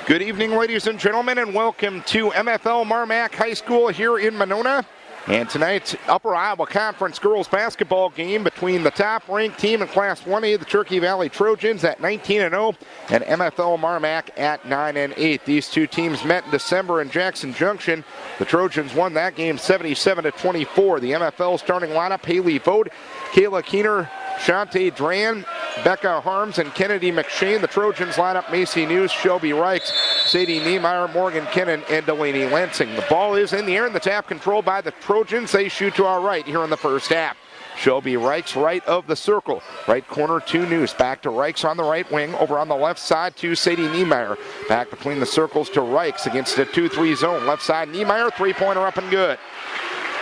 Good evening, ladies and gentlemen, and welcome to MFL-Mar-Mac High School here in Monona. And tonight's Upper Iowa Conference girls basketball game between the top-ranked team in Class 1A, the Turkey Valley Trojans at 19-0, and MFL-Mar-Mac at 9-8. These two teams met in December in Jackson Junction. The Trojans won that game 77-24. The MFL starting lineup: Haley Vogt, Kayla Keener, Shante Dran, Becca Harms, and Kennedy McShane. The Trojans lineup: Macy News, Shelby Reichs, Sadie Niemeyer, Morgan Kennan, and Delaney Lansing. The ball is in the air, and the tap controlled by the Trojans. They shoot to our right here in the first half. Shelby Reichs, right of the circle. Right corner to News. Back to Reichs on the right wing. Over on the left side to Sadie Niemeyer. Back between the circles to Reichs against a 2-3 zone. Left side, Niemeyer, three-pointer up and good.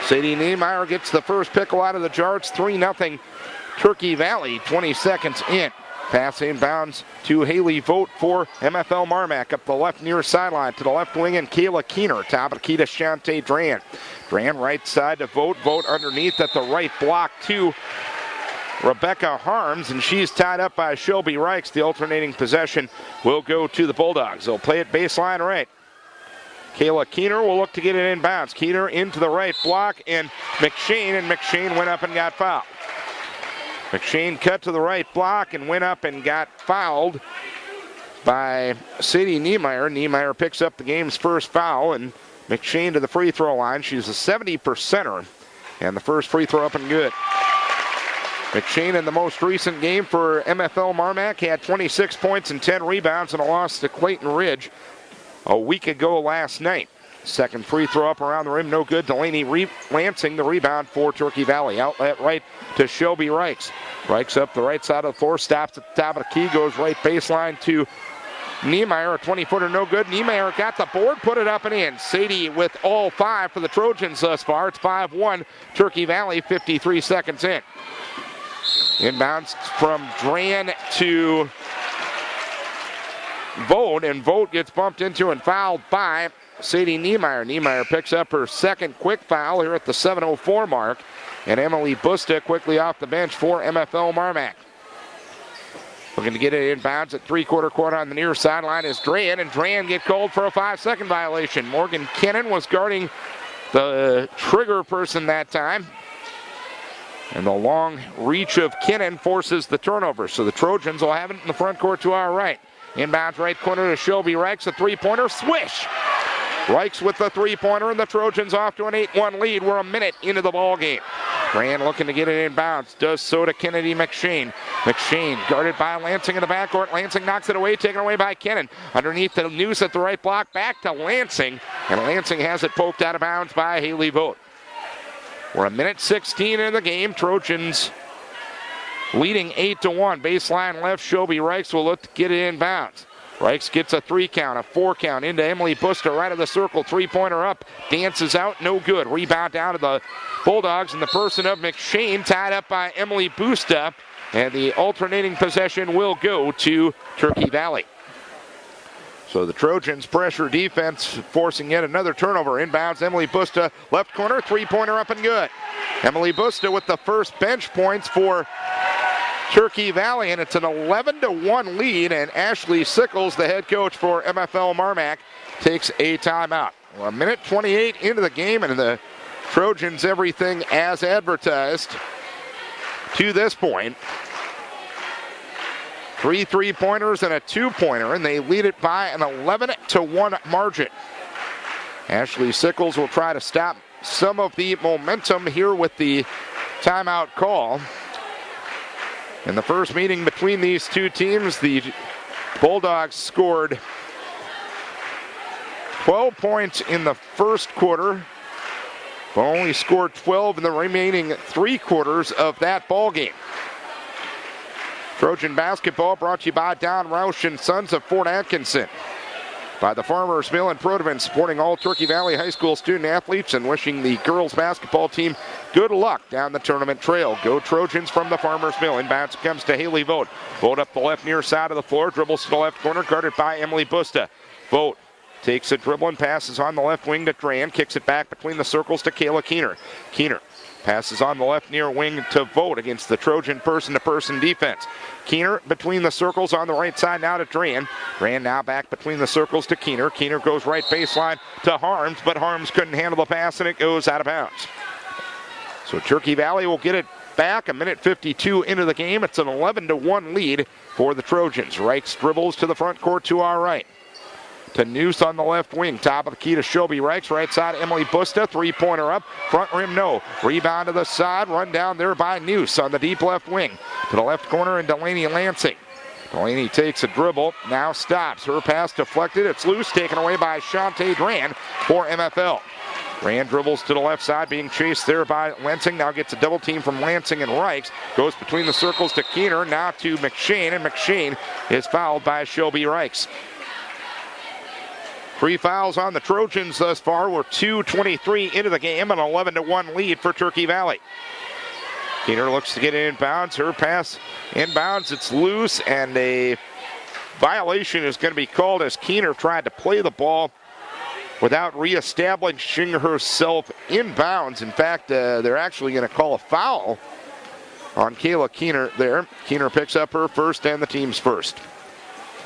Sadie Niemeyer gets the first pickle out of the jar. It's 3-0. Turkey Valley, 20 seconds in. Pass inbounds to Haley Vogt for MFL-Mar-Mac up the left near sideline to the left wing, and Kayla Keener. Top of the key to Shante Dran. Dran right side to Vogt. Vogt underneath at the right block to Rebecca Harms, and she's tied up by Shelby Reichs. The alternating possession will go to the Bulldogs. They'll play it baseline right. Kayla Keener will look to get it inbounds. Keener into the right block, and McShane went up and got fouled. McShane cut to the right block and went up and got fouled by Sadie Niemeyer. Niemeyer picks up the game's first foul, and McShane to the free throw line. She's a 70%er, and the first free throw up and good. McShane in the most recent game for MFL-Mar-Mac had 26 points and 10 rebounds in a loss to Clayton Ridge a week ago last night. Second free throw up around the rim, no good. Delaney Lansing the rebound for Turkey Valley. Outlet right to Shelby Reichs. Reichs up the right side of the floor, stops at the top of the key, goes right baseline to Niemeyer. A 20-footer, no good. Niemeyer got the board, put it up and in. Sadie with all five for the Trojans thus far. It's 5-1, Turkey Valley, 53 seconds in. Inbounds from Dran to Vogt, and Vogt gets bumped into and fouled by Sadie Niemeyer. Niemeyer picks up her second quick foul here at the 7:04 mark. And Emily Busta quickly off the bench for MFL-Mar-Mac. Looking to get it inbounds at three-quarter court on the near sideline is Dran, and Dran get called for a 5-second violation. Morgan Kennan was guarding the trigger person that time. And the long reach of Kennan forces the turnover. So the Trojans will have it in the front court to our right. Inbounds right corner to Shelby Reichs, a three-pointer, swish! Reichs with the three-pointer, and the Trojans off to an 8-1 lead. We're a minute into the ball game. Grant looking to get it inbounds. Does so to Kennedy McShane. McShane guarded by Lansing in the backcourt. Lansing knocks it away, taken away by Kennan. Underneath the Noose at the right block, back to Lansing. And Lansing has it poked out of bounds by Haley Vogt. We're a minute 16 in the game. Trojans leading 8-1. Baseline left, Shelby Reichs will look to get it inbounds. Reichs gets a 3 count, a 4 count into Emily Busta, right of the circle, three-pointer up, dances out, no good. Rebound down to the Bulldogs in the person of McShane, tied up by Emily Busta, and the alternating possession will go to Turkey Valley. So the Trojans pressure defense, forcing yet another turnover. Inbounds, Emily Busta, left corner, three-pointer up and good. Emily Busta with the first bench points for Turkey Valley, and it's an 11-1 lead, and Ashley Sickles, the head coach for MFL-Mar-Mac, takes a timeout. We're a minute 28 into the game, and the Trojans everything as advertised to this point. 3 3-pointers and a 2-pointer, and they lead it by an 11-1 margin. Ashley Sickles will try to stop some of the momentum here with the timeout call. In the first meeting between these two teams, the Bulldogs scored 12 points in the first quarter, but only scored 12 in the remaining 3 quarters of that ball game. Trojan basketball brought to you by Don Roush and Sons of Fort Atkinson. By the Farmers Mill in Protivin, supporting all Turkey Valley High School student athletes and wishing the girls basketball team good luck down the tournament trail. Go Trojans from the Farmers Mill. Inbounds comes to Haley Vogt. Vogt up the left near side of the floor, dribbles to the left corner, guarded by Emily Busta. Vogt takes a dribble and passes on the left wing to Dran, kicks it back between the circles to Kayla Keener. Keener passes on the left near wing to Vogt against the Trojan person-to-person defense. Keener between the circles on the right side now to Dran. Ran now back between the circles to Keener. Keener goes right baseline to Harms, but Harms couldn't handle the pass and it goes out of bounds. So Turkey Valley will get it back. 1:52 into the game. It's an 11-1 lead for the Trojans. Reichs dribbles to the front court to our right. To Noose on the left wing. Top of the key to Shelby Reichs. Right side, Emily Busta. Three-pointer up. Front rim, no. Rebound to the side. Run down there by Noose on the deep left wing. To the left corner and Delaney Lansing. Delaney takes a dribble. Now stops. Her pass deflected. It's loose. Taken away by Shantae Dran for MFL. Dran dribbles to the left side, being chased there by Lansing. Now gets a double team from Lansing and Reichs. Goes between the circles to Keener. Now to McShane, and McShane is fouled by Shelby Reichs. 3 fouls on the Trojans thus far. We're 2:23 into the game, an 11-1 lead for Turkey Valley. Keener looks to get it inbounds. Her pass inbounds. It's loose, and a violation is going to be called as Keener tried to play the ball without reestablishing herself inbounds. In fact, they're actually going to call a foul on Kayla Keener there. Keener picks up her first and the team's first.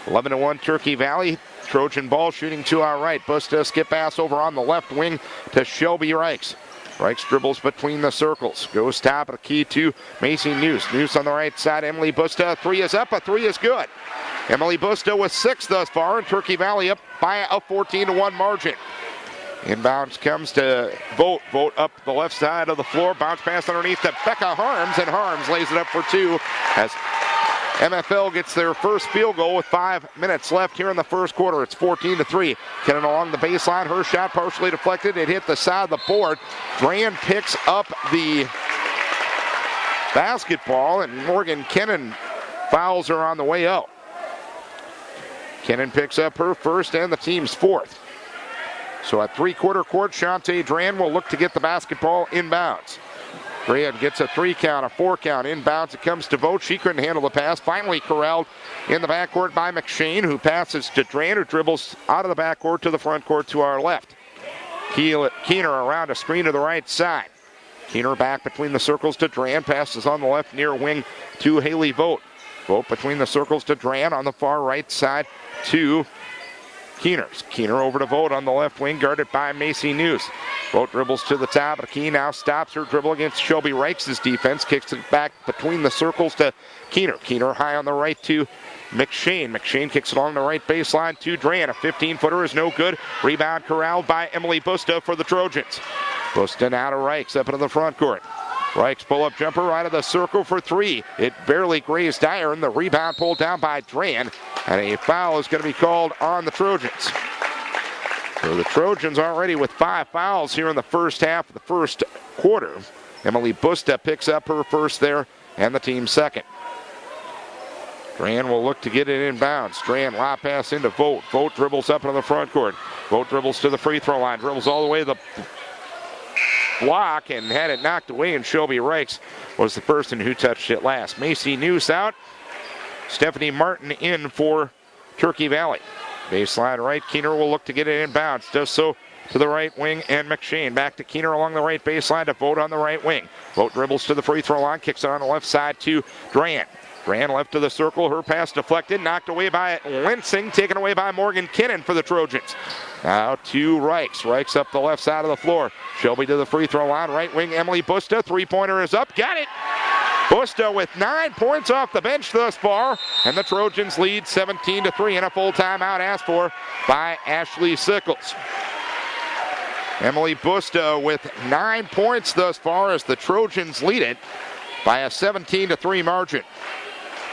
11-1 Turkey Valley. Trojan ball shooting to our right. Busta skip pass over on the left wing to Shelby Reichs. Reichs dribbles between the circles. Goes top of the key to Macy Noose. Noose on the right side. Emily Busta. 3 is up. A 3 is good. Emily Busta with 6 thus far, and Turkey Valley up by a 14-1 margin. Inbounds comes to Vogt. Vogt up the left side of the floor. Bounce pass underneath to Becca Harms, and Harms lays it up for 2 as MFL gets their first field goal with 5 minutes left here in the first quarter. It's 14-3. Kennan along the baseline. Her shot partially deflected. It hit the side of the board. Dran picks up the basketball, and Morgan Kennan fouls her on the way out. Kennan picks up her first and the team's fourth. So at three-quarter court, Shantae Dran will look to get the basketball inbounds. Dran gets a 3 count, a 4 count. Inbounds, it comes to Vogt. She couldn't handle the pass. Finally corralled in the backcourt by McShane, who passes to Dran, who dribbles out of the backcourt to the front court to our left. Keener around a screen to the right side. Keener back between the circles to Dran. Passes on the left near wing to Haley Vogt. Vogt between the circles to Dran on the far right side to Keener. Keener over to Vogt on the left wing, guarded by Macy Noose. Vogt dribbles to the top of the key, now stops her dribble against Shelby Reichs' defense, kicks it back between the circles to Keener. Keener high on the right to McShane. McShane kicks it along the right baseline to Dran. A 15-footer is no good. Rebound corralled by Emily Busta for the Trojans. Busta now to Reichs up into the front court. Reichs pull-up jumper right of the circle for 3. It barely grazed iron. The rebound pulled down by Dran, and a foul is going to be called on the Trojans. So the Trojans already with 5 fouls here in the first half of the first quarter. Emily Busta picks up her first there and the team's second. Dran will look to get it inbounds. Dran lob pass into Vogt. Vogt dribbles up into the front court. Vogt dribbles to the free throw line. Dribbles all the way to the block and had it knocked away, and Shelby Reichs was the person who touched it last. Macy Noose out. Stephanie Martin in for Turkey Valley. Baseline right. Keener will look to get it inbounds. Does so to the right wing, and McShane back to Keener along the right baseline to Vogt on the right wing. Vogt dribbles to the free throw line, kicks it on the left side to Dran. Dran left to the circle. Her pass deflected, knocked away by Lansing, taken away by Morgan Kennan for the Trojans. Now to Reichs. Reichs up the left side of the floor. Shelby to the free throw line. Right wing, Emily Busta. Three-pointer is up. Got it! Busta with 9 points off the bench thus far, and the Trojans lead 17-3 in a full timeout asked for by Ashley Sickles. Emily Busta with 9 points thus far as the Trojans lead it by a 17-3 margin.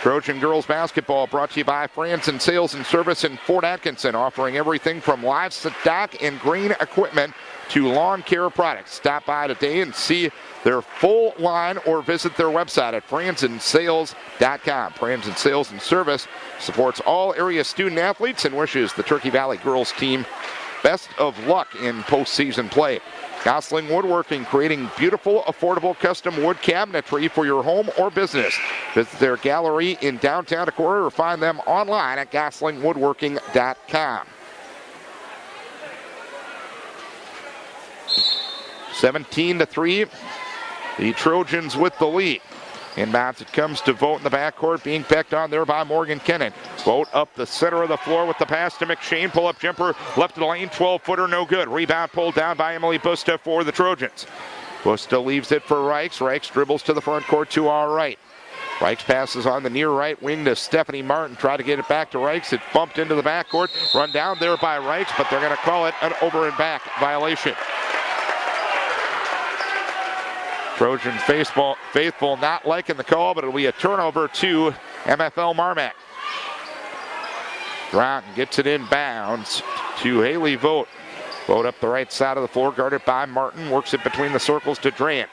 Trojan girls basketball brought to you by Franzen Sales and Service in Fort Atkinson, offering everything from livestock and grain equipment to lawn care products. Stop by today and see their full line or visit their website at franzensales.com. Franzen Sales and Service supports all area student athletes and wishes the Turkey Valley girls team best of luck in postseason play. Gosling Woodworking, creating beautiful, affordable custom wood cabinetry for your home or business. Visit their gallery in downtown Decorah or find them online at goslingwoodworking.com. 17-3, the Trojans with the lead. Inbounds it comes to Vogt in the backcourt, being pecked on there by Morgan Kennan. Vogt up the center of the floor with the pass to McShane. Pull-up jumper left of the lane, 12-footer, no good. Rebound pulled down by Emily Busta for the Trojans. Busta leaves it for Reichs. Reichs dribbles to the front court to our right. Reichs passes on the near right wing to Stephanie Martin. Try to get it back to Reichs. It bumped into the backcourt. Run down there by Reichs, but they're going to call it an over and back violation. Trojan faithful not liking the call, but it'll be a turnover to MFL-Mar-Mac. Broughton gets it in bounds to Haley Vogt. Vogt up the right side of the floor, guarded by Martin. Works it between the circles to Dran.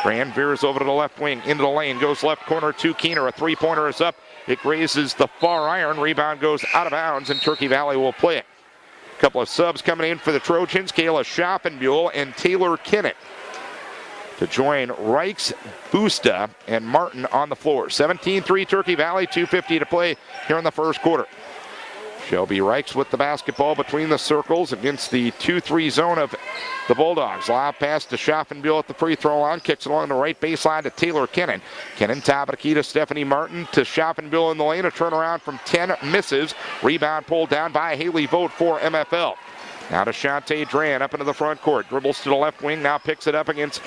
Dran veers over to the left wing, into the lane, goes left corner to Keener. A three-pointer is up. It grazes the far iron. Rebound goes out of bounds, and Turkey Valley will play it. A couple of subs coming in for the Trojans. Kayla Schoppenbuhl and Taylor Kinnett to join Reichs, Busta, and Martin on the floor. 17-3 Turkey Valley, 2:50 to play here in the first quarter. Shelby Reichs with the basketball between the circles against the 2-3 zone of the Bulldogs. Lob pass to Schoppenbuhl at the free throw line. Kicks along the right baseline to Taylor Kennan. Kennan top of the key to Stephanie Martin to Schoppenbuhl in the lane. A turnaround from 10 misses. Rebound pulled down by Haley Vogt for MFL. Now to Shantae Dran up into the front court. Dribbles to the left wing. Now picks it up against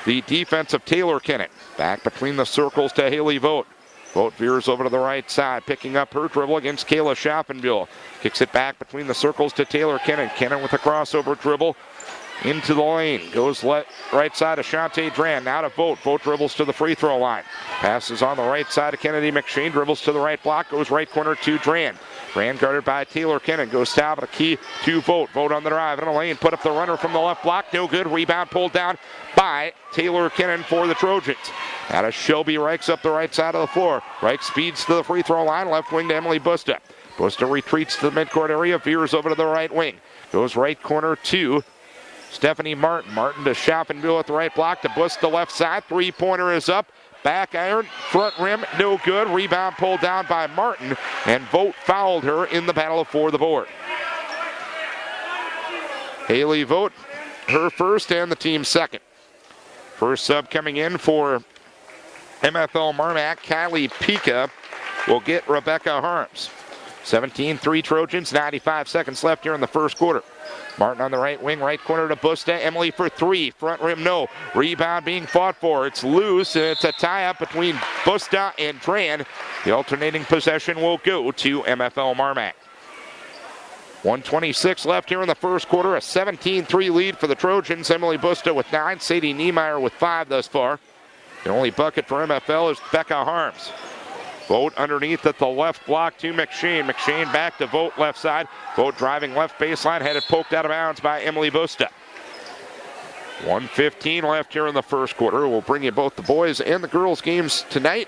the defense of Taylor Kennan. Back between the circles to Haley Vogt. Vogt veers over to the right side, picking up her dribble against Kayla Schoppenbuhl. Kicks it back between the circles to Taylor Kennan. Kennan with a crossover dribble into the lane. Goes right side to Shantae Dran. Now to Vogt. Vogt dribbles to the free throw line. Passes on the right side to Kennedy McShane. Dribbles to the right block. Goes right corner to Dran. Dran guarded by Taylor Kennan. Goes top of the key to Vogt. Vogt on the drive in the lane. Put up the runner from the left block. No good. Rebound pulled down by Taylor Kennan for the Trojans. Now to Shelby Reichs up the right side of the floor. Reichs speeds to the free throw line. Left wing to Emily Busta. Busta retreats to the midcourt area. Veers over to the right wing. Goes right corner to Stephanie Martin. Martin to Schoppenbuhl at the right block. To Busta left side. Three-pointer is up. Back iron. Front rim. No good. Rebound pulled down by Martin. And Vogt fouled her in the battle for the board. Haley Vogt, her first and the team's second. First sub coming in for MFL-Mar-Mac, Kylie Pika will get Rebecca Harms. 17-3 Trojans, 95 seconds left here in the first quarter. Martin on the right wing, right corner to Busta. Emily for three, front rim no. Rebound being fought for. It's loose, and it's a tie-up between Busta and Dran. The alternating possession will go to MFL-Mar-Mac. 1:26 left here in the first quarter. A 17-3 lead for the Trojans. Emily Busta with 9, Sadie Niemeyer with 5 thus far. The only bucket for MFL is Becca Harms. Vogt underneath at the left block to McShane. McShane back to Vogt left side. Vogt driving left baseline, had it poked out of bounds by Emily Busta. 1:15 left here in the first quarter. We'll bring you both the boys and the girls games tonight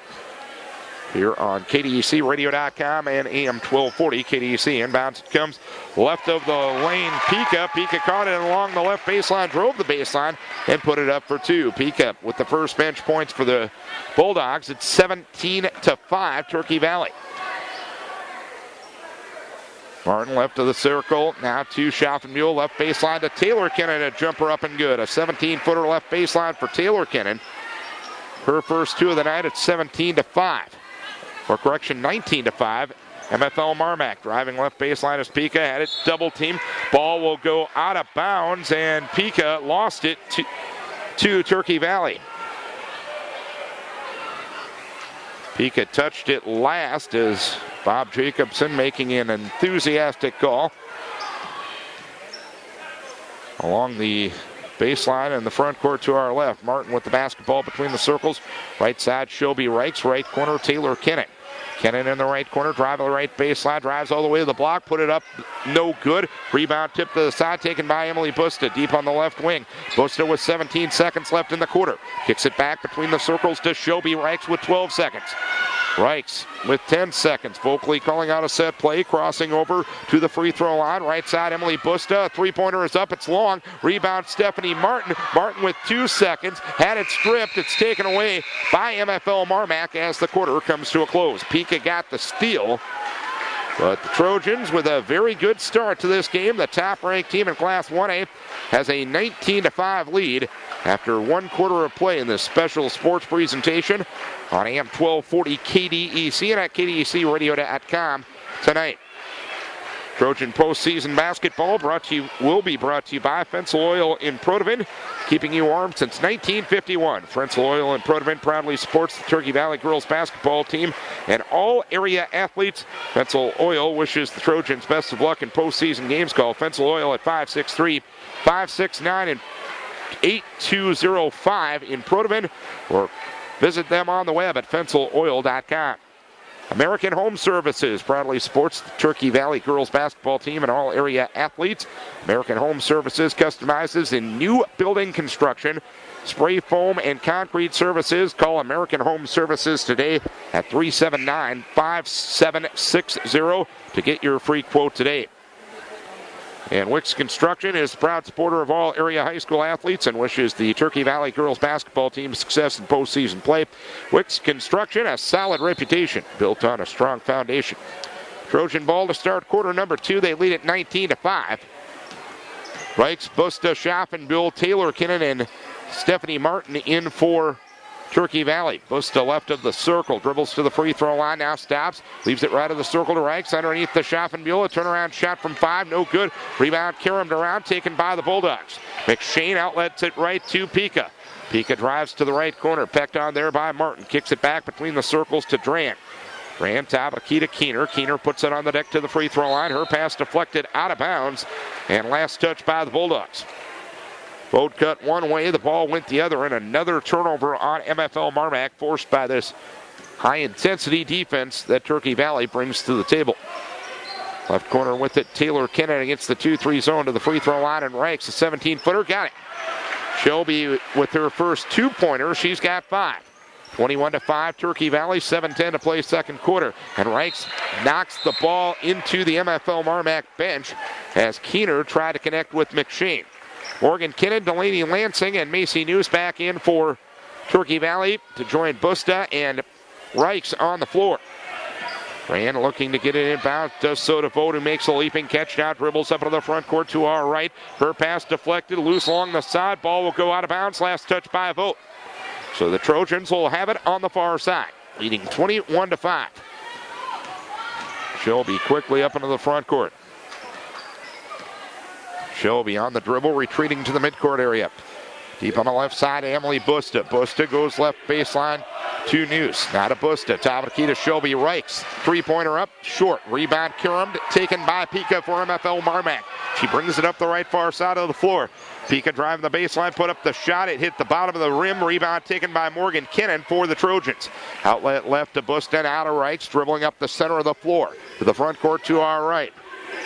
here on KDECradio.com and AM 1240. KDEC inbounds comes left of the lane. Pika caught it along the left baseline, drove the baseline, and put it up for two. Pika with the first bench points for the Bulldogs. It's 17-5 Turkey Valley. Martin left of the circle, now to Schoppenbuhl, left baseline to Taylor Kennan, a jumper up and good. A 17-footer left baseline for Taylor Kennan. Her first two of the night. It's 17-5. Or correction, 19-5. MFL-Mar-Mac driving left baseline as Pika had it double teamed. Ball will go out of bounds, and Pika lost it to Turkey Valley. Pika touched it last as Bob Jacobson making an enthusiastic call along the baseline and the front court to our left. Martin with the basketball between the circles. Right side, Shelby Reichs. Right corner, Taylor Kennan. Kennan in the right corner, driving the right baseline, drives all the way to the block, put it up, no good. Rebound tip to the side, taken by Emily Busta, deep on the left wing. Busta with 17 seconds left in the quarter. Kicks it back between the circles to Shelby Reichs with 12 seconds. Reichs with 10 seconds. Vocally calling out a set play, crossing over to the free throw line. Right side, Emily Busta. Three-pointer is up. It's long. Rebound, Stephanie Martin. Martin with 2 seconds. Had it stripped. It's taken away by MFL-Mar-Mac as the quarter comes to a close. Pika got the steal. But the Trojans with a very good start to this game. The top-ranked team in Class 1A has a 19-5 lead after 1 quarter of play in this special sports presentation on AM 1240 KDEC and at KDECradio.com tonight. Trojan postseason basketball will be brought to you by Fensel Oil in Protivin, keeping you warm since 1951. Fensel Oil in Protivin proudly supports the Turkey Valley girls basketball team and all area athletes. Fensel Oil wishes the Trojans best of luck in postseason games. Call Fensel Oil at 563-569 and 8205 in Protivin, or visit them on the web at fenseloil.com. American Home Services proudly supports the Turkey Valley girls basketball team and all area athletes. American Home Services customizes in new building construction, spray foam, and concrete services. Call American Home Services today at 379-5760 to get your free quote today. And Wicks Construction is a proud supporter of all area high school athletes and wishes the Turkey Valley girls basketball team success in postseason play. Wicks Construction, a solid reputation built on a strong foundation. Trojan ball to start quarter number 2. They lead at 19-5. Reichs, Busta, Schaffenbill, Taylor Kinnan, and Stephanie Martin in for Turkey Valley. Busta left of the circle, dribbles to the free throw line, now stops, leaves it right of the circle to Reichs, underneath the Schaffenbill, a turnaround shot from 5, no good. Rebound caromed around, taken by the Bulldogs. McShane outlets it right to Pika. Pika drives to the right corner, pecked on there by Martin, kicks it back between the circles to Dran. Dran top of key to Keener. Keener puts it on the deck to the free throw line. Her pass deflected out of bounds, and last touch by the Bulldogs. Boat cut one way, the ball went the other, and another turnover on MFL-Mar-Mac forced by this high-intensity defense that Turkey Valley brings to the table. Left corner with it, Taylor Kinnan against the 2-3 zone to the free throw line, and Reichs, a 17-footer, got it. Shelby with her first 2-pointer, she's got 5. 21-5, Turkey Valley, 7:10 to play second quarter. And Reichs knocks the ball into the MFL-Mar-Mac bench as Keener tried to connect with McShane. Morgan Kinnan, Delaney Lansing, and Macy News back in for Turkey Valley to join Busta and Reichs on the floor. Rand looking to get it inbound, does so to Vogt, who makes a leaping catch, now dribbles up into the front court to our right. Her pass deflected, loose along the side, ball will go out of bounds, last touch by Vogt. So the Trojans will have it on the far side, leading 21-5. Shelby quickly up into the front court. Shelby on the dribble, retreating to the midcourt area. Deep on the left side, Emily Busta. Busta goes left baseline to News. Now to Busta. Top of the key to Shelby. Reichs. Three-pointer up, short. Rebound caromed, taken by Pika for MFL-Mar-Mac. She brings it up the right far side of the floor. Pika driving the baseline, put up the shot. It hit the bottom of the rim. Rebound taken by Morgan Kinnan for the Trojans. Outlet left to Busta, out of Reichs, dribbling up the center of the floor. To the front court to our right.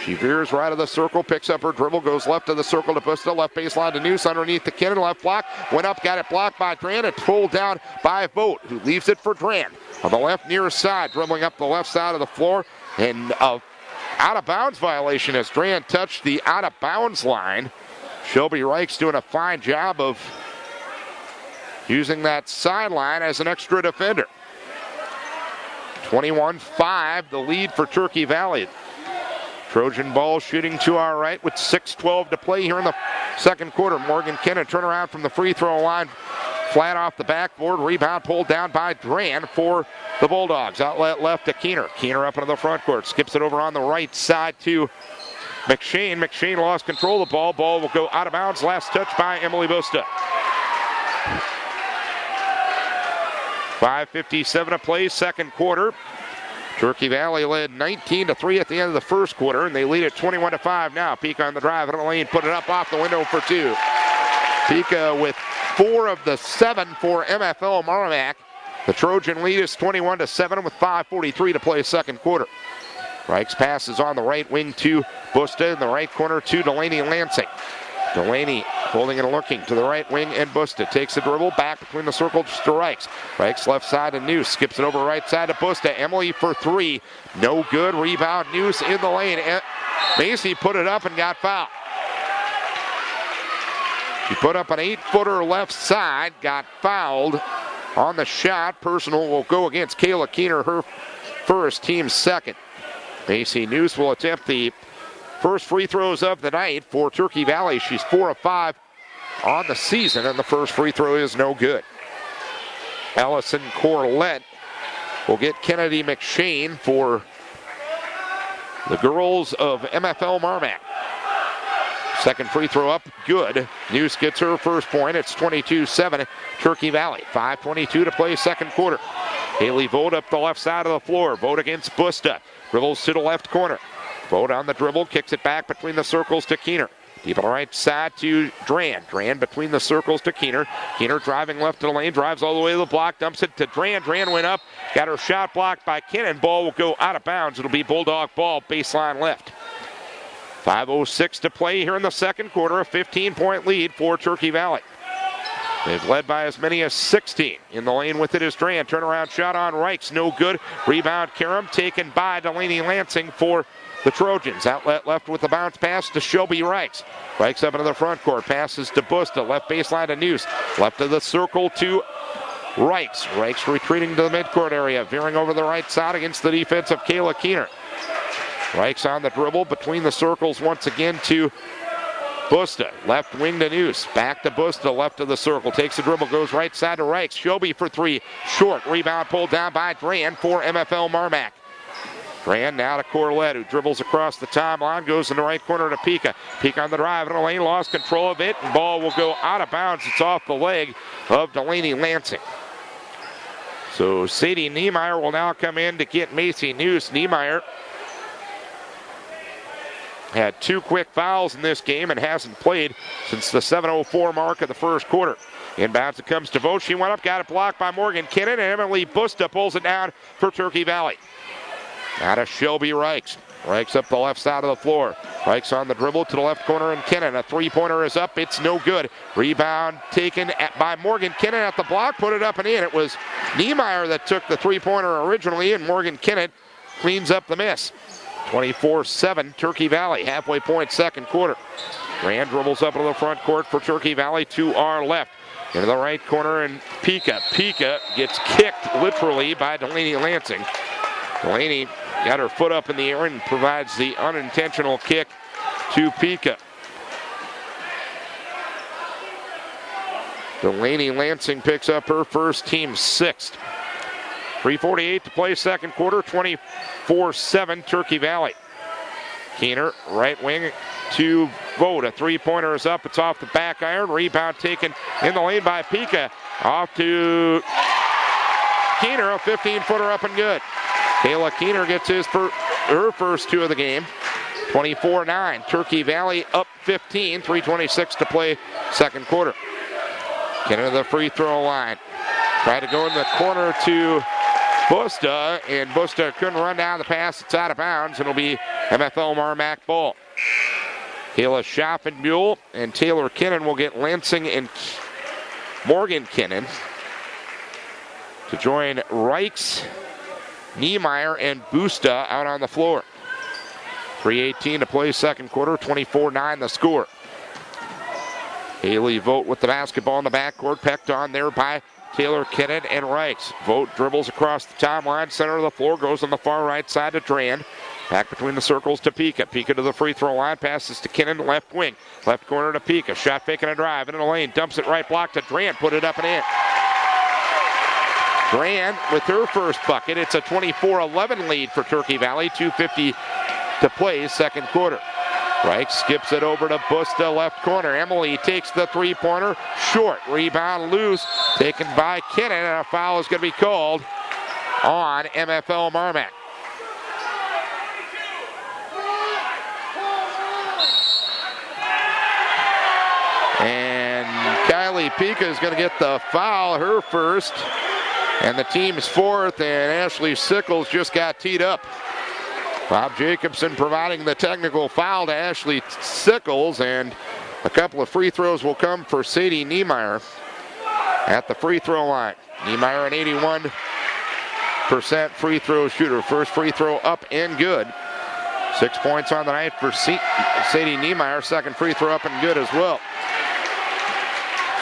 She veers right of the circle, picks up her dribble, goes left of the circle to Busta, left baseline to Noose, underneath the Kinnan, left block, went up, got it blocked by Dran, and pulled down by Vogt, who leaves it for Dran. On the left near side, dribbling up the left side of the floor, and out of bounds violation as Dran touched the out of bounds line. Shelby Reichs doing a fine job of using that sideline as an extra defender. 21-5, the lead for Turkey Valley. Trojan ball shooting to our right with 6:12 to play here in the second quarter. Morgan Kinnan turn around from the free throw line, flat off the backboard. Rebound pulled down by Dran for the Bulldogs. Outlet left to Keener. Keener up into the front court, skips it over on the right side to McShane. McShane lost control of the ball. Ball will go out of bounds. Last touch by Emily Busta. 5:57 to play, second quarter. Turkey Valley led 19-3 at the end of the first quarter, and they lead at 21-5 now. Pika on the drive in the lane, put it up off the window for 2. Pika with 4 of the 7 for MFL-Mar-Mac. The Trojan lead is 21-7 with 5:43 to play second quarter. Reichs passes on the right wing to Busta, in the right corner to Delaney Lansing. Delaney holding and looking to the right wing, and Busta takes the dribble back between the circles to Reichs. Reichs left side to Noose, skips it over right side to Busta. Emily for 3, no good. Rebound, Noose in the lane. Macy put it up and got fouled. She put up an 8-footer left side, got fouled on the shot. Personal will go against Kayla Keener, her first, team second. Macy Noose will attempt the first free throws of the night for Turkey Valley. She's 4 of 5 on the season, and the first free throw is no good. Allison Corlett will get Kennedy McShane for the girls of MFL-Mar-Mac. Second free throw up, good. Noose gets her first point. It's 22-7, Turkey Valley. 5:22 to play second quarter. Haley Vogt up the left side of the floor. Vogt against Busta. Dribbles to the left corner. Vogt on the dribble, kicks it back between the circles to Keener. Deep on the right side to Dran. Dran between the circles to Keener. Keener driving left to the lane, drives all the way to the block, dumps it to Dran. Dran went up, got her shot blocked by Kinnan. Ball will go out of bounds. It'll be Bulldog ball, baseline left. 5:06 to play here in the second quarter. A 15-point lead for Turkey Valley. They've led by as many as 16. In the lane with it is Dran. Turnaround shot on Reichs, no good. Rebound Karam taken by Delaney Lansing for the Trojans. Outlet left with the bounce pass to Shelby Reichs. Reichs up into the front court. Passes to Busta. Left baseline to Noose. Left of the circle to Reichs. Reichs retreating to the midcourt area. Veering over the right side against the defense of Kayla Keener. Reichs on the dribble between the circles once again to Busta. Left wing to Noose. Back to Busta. Left of the circle. Takes the dribble. Goes right side to Reichs. Shelby for three. Short. Rebound pulled down by Dran for MFL-Mar-Mac. Dran now to Corlett, who dribbles across the timeline, goes in the right corner to Pika. Pika on the drive in the lane, lost control of it, and ball will go out of bounds. It's off the leg of Delaney Lansing. So Sadie Niemeyer will now come in to get Macy Noose. Niemeyer had 2 quick fouls in this game and hasn't played since the 7:04 mark of the first quarter. Inbounds it comes to Vogt. She went up, got it blocked by Morgan Kinnan, and Emily Busta pulls it down for Turkey Valley. Out of Shelby Reichs. Reichs up the left side of the floor. Reichs on the dribble to the left corner, and Kinnan. A three-pointer is up. It's no good. Rebound taken by Morgan Kinnan at the block. Put it up and in. It was Niemeyer that took the three-pointer originally, and Morgan Kinnan cleans up the miss. 24-7, Turkey Valley. Halfway point second quarter. Rand dribbles up to the front court for Turkey Valley to our left. Into the right corner, and Pika. Pika gets kicked literally by Delaney Lansing. Delaney got her foot up in the air and provides the unintentional kick to Pika. Delaney Lansing picks up her first, team sixth. 3:48 to play second quarter, 24-7 Turkey Valley. Keener, right wing to Vogt. A three-pointer is up. It's off the back iron. Rebound taken in the lane by Pika. Off to Keener, a 15-footer up and good. Kayla Keener gets her first 2 of the game. 24-9. Turkey Valley up 15. 3:26 to play second quarter. Get into the free throw line. Tried to go in the corner to Busta, and Busta couldn't run down the pass. It's out of bounds, and it'll be MFL-Mar-Mac ball. Kayla Schaffenbuhl and Taylor Kinnan will get Lansing and Morgan Kinnan to join Reichs, Niemeyer, and Busta out on the floor. 3:18 to play second quarter, 24-9 the score. Haley Vogt with the basketball in the backcourt, pecked on there by Taylor Kinnan and Reichs. Vogt dribbles across the timeline, center of the floor, goes on the far right side to Dran. Back between the circles to Pika. Pika to the free throw line, passes to Kinnan, left wing. Left corner to Pika, shot fake and a drive into the lane, dumps it right block to Dran, put it up and in. Dran with her first bucket. It's a 24-11 lead for Turkey Valley. 2:50 to play second quarter. Reichs skips it over to Busta, left corner. Emily takes the three-pointer. Short. Rebound loose. Taken by Kinnan, and a foul is going to be called on MFL-Mar-Mac. And Kylie Pika is going to get the foul, her first. And the team's fourth, and Ashley Sickles just got teed up. Bob Jacobson providing the technical foul to Ashley Sickles, and a couple of free throws will come for Sadie Niemeyer at the free throw line. Niemeyer, an 81% free throw shooter. First free throw up and good. 6 points on the night for Sadie Niemeyer. Second free throw up and good as well.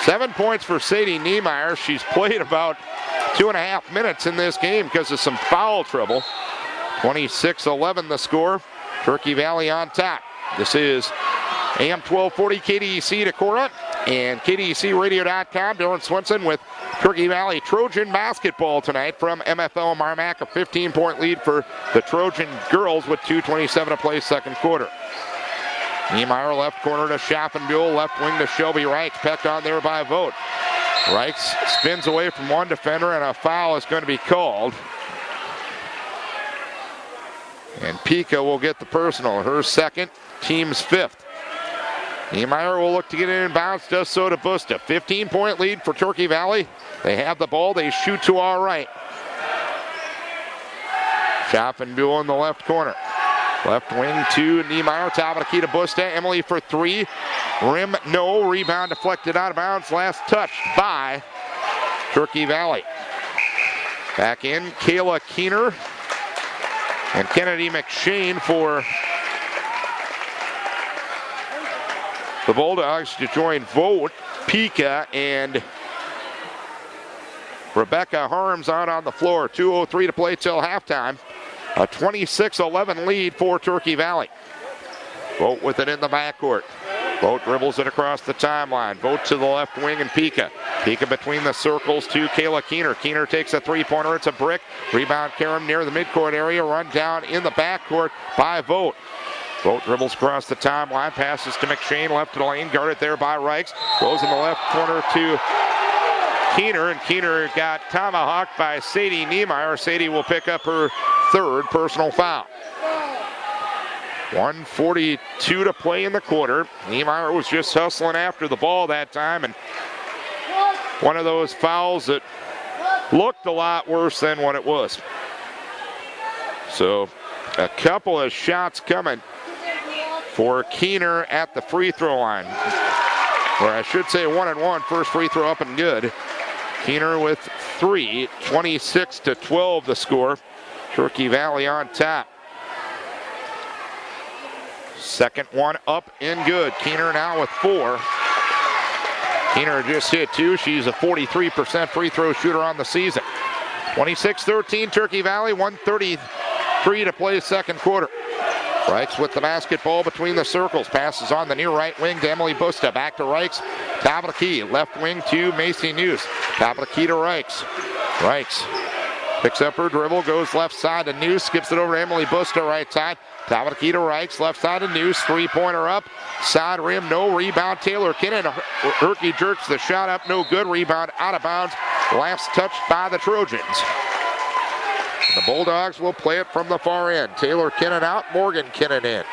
7 points for Sadie Niemeyer. She's played about 2.5 minutes in this game because of some foul trouble. 26-11 the score. Turkey Valley on top. This is AM 1240 KDEC Decorah and KDECradio.com. Dylan Swenson with Turkey Valley Trojan basketball tonight from MFL-Mar-Mac. A 15-point lead for the Trojan girls with 2:27 to play second quarter. Niemeyer left corner to Schaffenbuhl, left wing to Shelby Reichs, pecked on there by Vogt. Reichs spins away from one defender and a foul is going to be called. And Pika will get the personal, her second, team's fifth. Niemeyer will look to get it in bounds, does so to Busta. 15-point lead for Turkey Valley. They have the ball, they shoot to our right. Schaffenbuhl in the left corner. Left wing to Niemeyer, top of the key to Busta. Emily for three. Rim, no. Rebound deflected out of bounds. Last touch by Turkey Valley. Back in, Kayla Keener and Kennedy McShane for the Bulldogs to join Vogt, Pika, and Rebecca Harms out on the floor. 2:03 to play till halftime. A 26-11 lead for Turkey Valley. Vogt with it in the backcourt. Vogt dribbles it across the timeline. Vogt to the left wing and Pika. Pika between the circles to Kayla Keener. Keener takes a three-pointer. It's a brick. Rebound Karam near the midcourt area. Run down in the backcourt by Vogt. Vogt dribbles across the timeline. Passes to McShane. Left to the lane. Guarded there by Reichs. Goes in the left corner to Keener. And Keener got tomahawked by Sadie Niemeyer. Sadie will pick up her third personal foul. 1:42 to play in the quarter. Niemeyer was just hustling after the ball that time, and one of those fouls that looked a lot worse than what it was. So a couple of shots coming for Keener at the free throw line. Or I should say 1-1, first free throw up and good. Keener with three, 26-12 the score. Turkey Valley on top. Second one up and good. Keener now with four. Keener just hit two. She's a 43% free throw shooter on the season. 26-13 Turkey Valley, 1:33 to play second quarter. Reichs with the basketball between the circles. Passes on the near right wing to Emily Busta. Back to Reichs. Top of the key. Left wing to Macy News. Top of the key to Reichs. Reichs picks up her dribble, goes left side to News, skips it over to Emily Busta, right side. Top of the key to Reichs, left side to News, three-pointer up, side rim, no rebound. Taylor Kinnan, Herky jerks the shot up, no good. Rebound out of bounds, last touched by the Trojans. The Bulldogs will play it from the far end. Taylor Kinnan out, Morgan Kinnan in.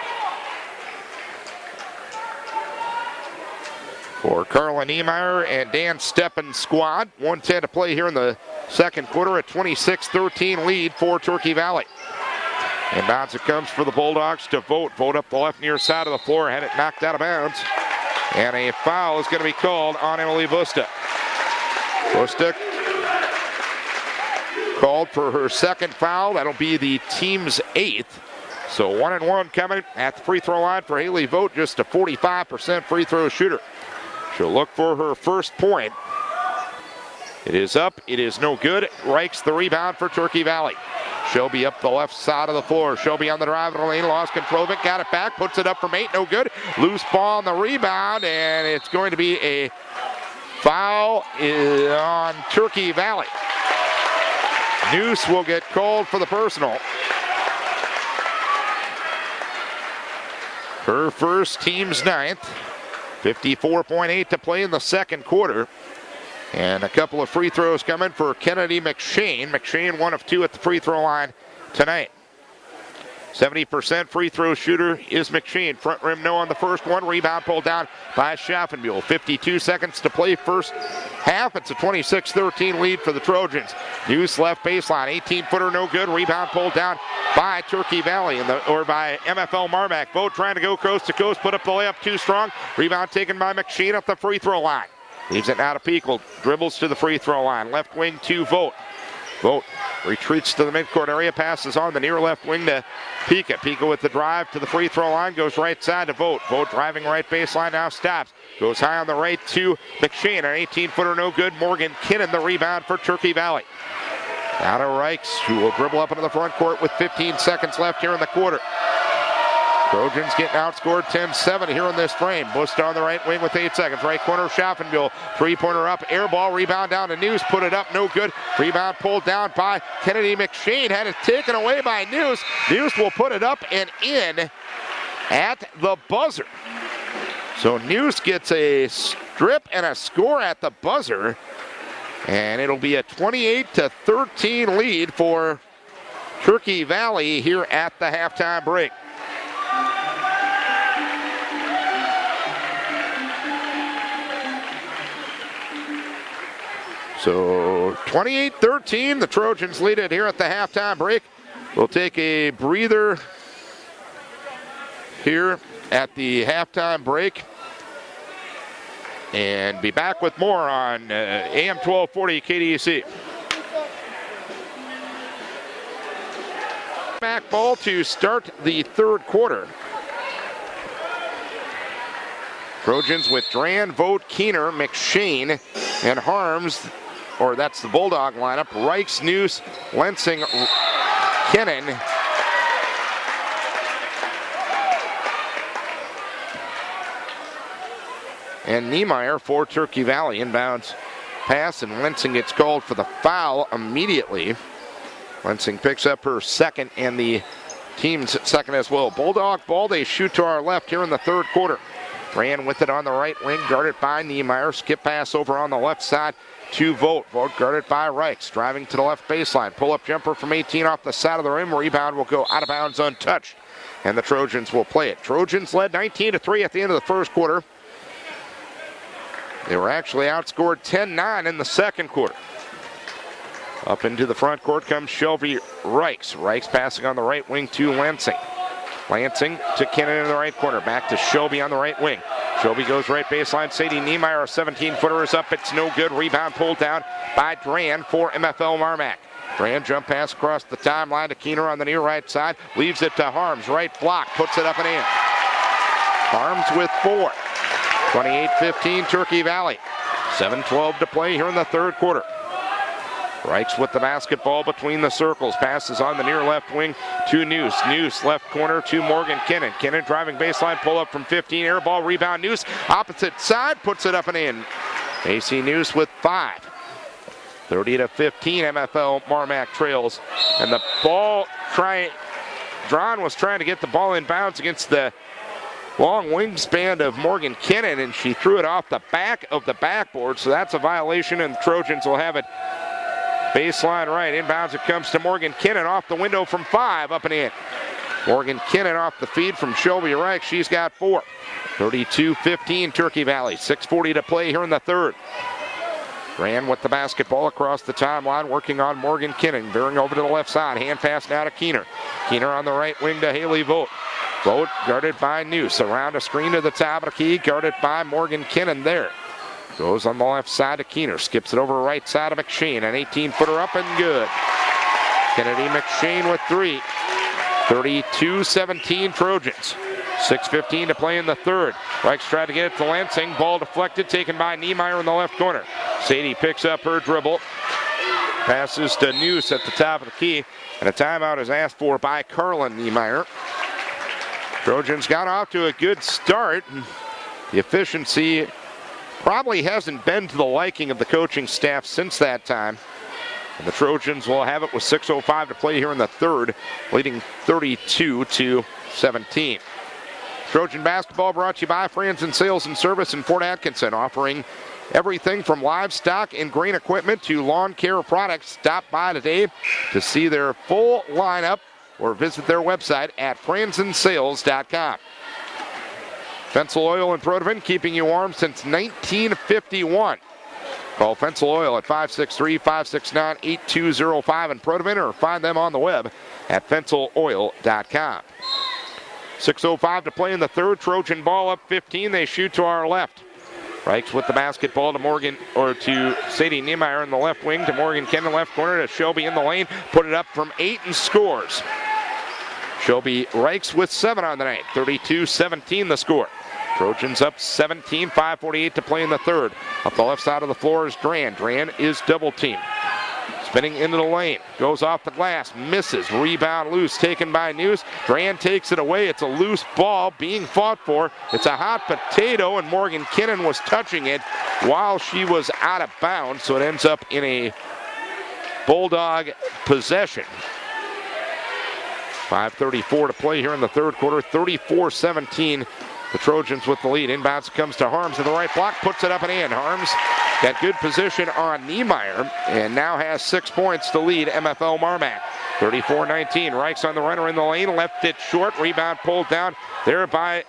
For Carla Niemeyer and Dan Steppen squad. 1:10 to play here in the second quarter. A 26-13 lead for Turkey Valley. Inbounds it comes for the Bulldogs to Vogt. Vogt up the left near side of the floor. Had it knocked out of bounds. And a foul is going to be called on Emily Busta. Busta called for her second foul. That'll be the team's eighth. So 1-1 coming at the free throw line for Haley Vogt. Just a 45% free throw shooter. She'll look for her first point. It is up. It is no good. Reichs the rebound for Turkey Valley. Shelby up the left side of the floor. Shelby on the drive in the lane. Lost control of it. Got it back. Puts it up from 8. No good. Loose ball on the rebound. And it's going to be a foul on Turkey Valley. Noose will get called for the personal. Her first, team's ninth. 54.8 to play in the second quarter. And a couple of free throws coming for Kennedy McShane. McShane 1 of 2 at the free throw line tonight. 70% free throw shooter is McShane. Front rim no on the first one. Rebound pulled down by Schaffenbuhl. 52 seconds to play first half. It's a 26-13 lead for the Trojans. Deuce left baseline. 18-footer no good. Rebound pulled down by Turkey Valley or by MFL-Mar-Mac. Vogt trying to go coast to coast. Put up the layup too strong. Rebound taken by McShane up the free throw line. Leaves it now to Peakle. Dribbles to the free throw line. Left wing to Vogt. Vogt retreats to the midcourt area. Passes on the near left wing to Pika. Pika with the drive to the free throw line. Goes right side to Vogt. Vogt driving right baseline. Now stops. Goes high on the right to McShane. An 18-footer no good. Morgan Kinnan the rebound for Turkey Valley. Now to Reichs, who will dribble up into the front court with 15 seconds left here in the quarter. Trojans getting outscored 10-7 here in this frame. Bush on the right wing with 8 seconds. Right corner, Schaffenbill. Three-pointer up, air ball, rebound down to News. Put it up, no good. Rebound pulled down by Kennedy McShane. Had it taken away by News. News will put it up and in at the buzzer. So News gets a strip and a score at the buzzer. And it'll be a 28-13 lead for Turkey Valley here at the halftime break. So 28-13, the Trojans lead it here at the halftime break. We'll take a breather here at the halftime break and be back with more on AM 1240 KDC. Back ball to start the third quarter. Trojans with Dran, Vogt, Keener, McShane, and Harms. Or that's the Bulldog lineup. Reichs, News, Lensing, Kennan. And Niemeyer for Turkey Valley. Inbounds pass, and Lensing gets called for the foul immediately. Lensing picks up her second and the team's second as well. Bulldog ball, they shoot to our left here in the third quarter. Ran with it on the right wing, guarded by Niemeyer. Skip pass over on the left side to Vogt. Vogt guarded by Reichs. Driving to the left baseline. Pull-up jumper from 18 off the side of the rim. Rebound will go out of bounds untouched. And the Trojans will play it. Trojans led 19-3 at the end of the first quarter. They were actually outscored 10-9 in the second quarter. Up into the front court comes Shelby Reichs. Reichs passing on the right wing to Lansing. Lansing to Kennan in the right corner. Back to Shelby on the right wing. Shelby goes right baseline. Sadie Niemeyer, a 17-footer, is up. It's no good. Rebound pulled down by Dran for MFL-Mar-Mac. Dran jump pass across the timeline to Keener on the near right side. Leaves it to Harms. Right block. Puts it up and in. Harms with 4. 28-15 Turkey Valley. 7:12 to play here in the third quarter. Reichs with the basketball between the circles. Passes on the near left wing to News. News left corner to Morgan Kennan. Kennan driving baseline, pull up from 15. Air ball, rebound. News opposite side, puts it up and in. AC News with 5. 30-15 MFL-Mar-Mac trails. And the ball Dran was trying to get the ball in bounds against the long wingspan of Morgan Kennan, and she threw it off the back of the backboard. So that's a violation, and the Trojans will have it baseline right. Inbounds it comes to Morgan Kennan off the window from 5, up and in. Morgan Kennan off the feed from Shelby Reich. She's got 4. 32-15 Turkey Valley. 6:40 to play here in the third. Ran with the basketball across the timeline, working on Morgan Kennan. Veering over to the left side. Hand pass now to Keener. Keener on the right wing to Haley Vogt. Vogt guarded by Noose. Around a screen to the top of the key. Guarded by Morgan Kennan there. Goes on the left side to Keener. Skips it over right side of McShane. An 18-footer up and good. Kennedy McShane with 3. 32-17 Trojans. 6:15 to play in the third. Reichs tried to get it to Lansing. Ball deflected, taken by Niemeyer in the left corner. Sadie picks up her dribble. Passes to Noose at the top of the key. And a timeout is asked for by Carlin Niemeyer. Trojans got off to a good start. The efficiency probably hasn't been to the liking of the coaching staff since that time. And the Trojans will have it with 6:05 to play here in the third, leading 32-17. Trojan basketball brought to you by Franzen Sales and Service in Fort Atkinson, offering everything from livestock and grain equipment to lawn care products. Stop by today to see their full lineup or visit their website at franzensales.com. Fensel Oil in Protivin, keeping you warm since 1951. Call Fensel Oil at 563-569-8205 in Protivin, or find them on the web at fenseloil.com. 6:05 to play in the third. Trojan ball up 15. They shoot to our left. Reichs with the basketball to Sadie Niemeyer in the left wing, to Morgan Kennan left corner, to Shelby in the lane. Put it up from 8 and scores. Shelby Reichs with 7 on the night. 32-17 the score. Trojans up 17, 5:48 to play in the third. Up the left side of the floor is Dran. Dran is double teamed. Spinning into the lane, goes off the glass, misses, rebound loose, taken by News. Dran takes it away. It's a loose ball being fought for. It's a hot potato, and Morgan Kinnan was touching it while she was out of bounds, so it ends up in a Bulldog possession. 5:34 to play here in the third quarter, 34-17. The Trojans with the lead. Inbounds comes to Harms in the right block, puts it up and in. Harms got good position on Niemeyer and now has 6 points to lead MFL-Mar-Mac. 34-19. Reichs on the runner in the lane, left it short. Rebound pulled down there by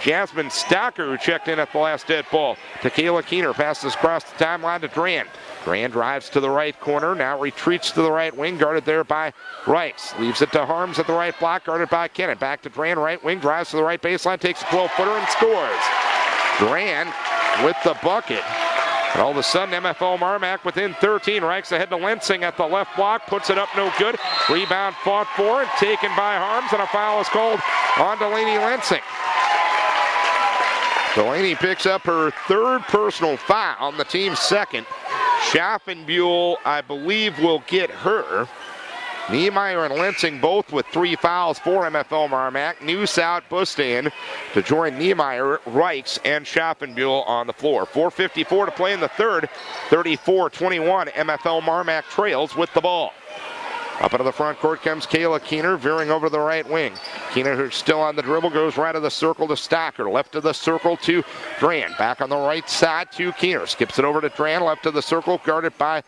Jasmine Stocker, who checked in at the last dead ball. To Kayla Keener, passes across the timeline to Dran. Dran drives to the right corner, now retreats to the right wing, guarded there by Reichs. Leaves it to Harms at the right block, guarded by Kennan. Back to Dran, right wing, drives to the right baseline, takes a 12-footer and scores. Dran with the bucket. And all of a sudden, MFL-Mar-Mac within 13. Reichs ahead to Lensing at the left block, puts it up, no good. Rebound fought for and taken by Harms, and a foul is called on Delaney Lensing. Delaney picks up her third personal foul, the team's second. Schaffenbuhl, I believe, will get her. Niemeyer and Lensing both with 3 fouls for MFL-Mar-Mac. News out, Bustan to join Niemeyer, Reichs, and Schaffenbuhl on the floor. 4:54 to play in the third. 34-21. MFL-Mar-Mac trails with the ball. Up into the front court comes Kayla Keener, veering over to the right wing. Keener, who's still on the dribble, goes right of the circle to Stocker. Left of the circle to Dran. Back on the right side to Keener. Skips it over to Dran. Left of the circle, guarded by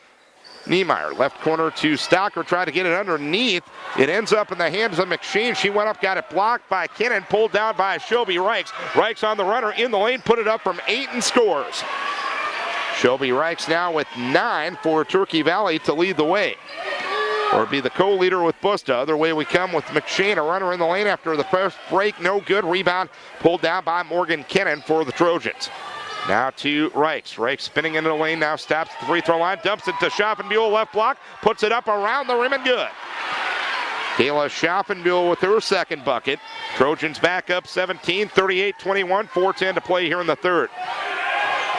Niemeyer. Left corner to Stocker. Tried to get it underneath. It ends up in the hands of McShane. She went up, got it blocked by Kinnan, pulled down by Shelby Reichs. Reichs on the runner in the lane, put it up from 8 and scores. Shelby Reichs now with 9 for Turkey Valley to lead the way. Or be the co-leader with Busta. Other way we come with McShane, a runner in the lane after the first break. No good. Rebound pulled down by Morgan Kennan for the Trojans. Now to Reichs. Reichs spinning into the lane, now stops at the free throw line, dumps it to Schaffenbuhl, left block, puts it up around the rim and good. Kayla Schaffenbuhl with her second bucket. Trojans back up 17, 38-21, 4:10 to play here in the third.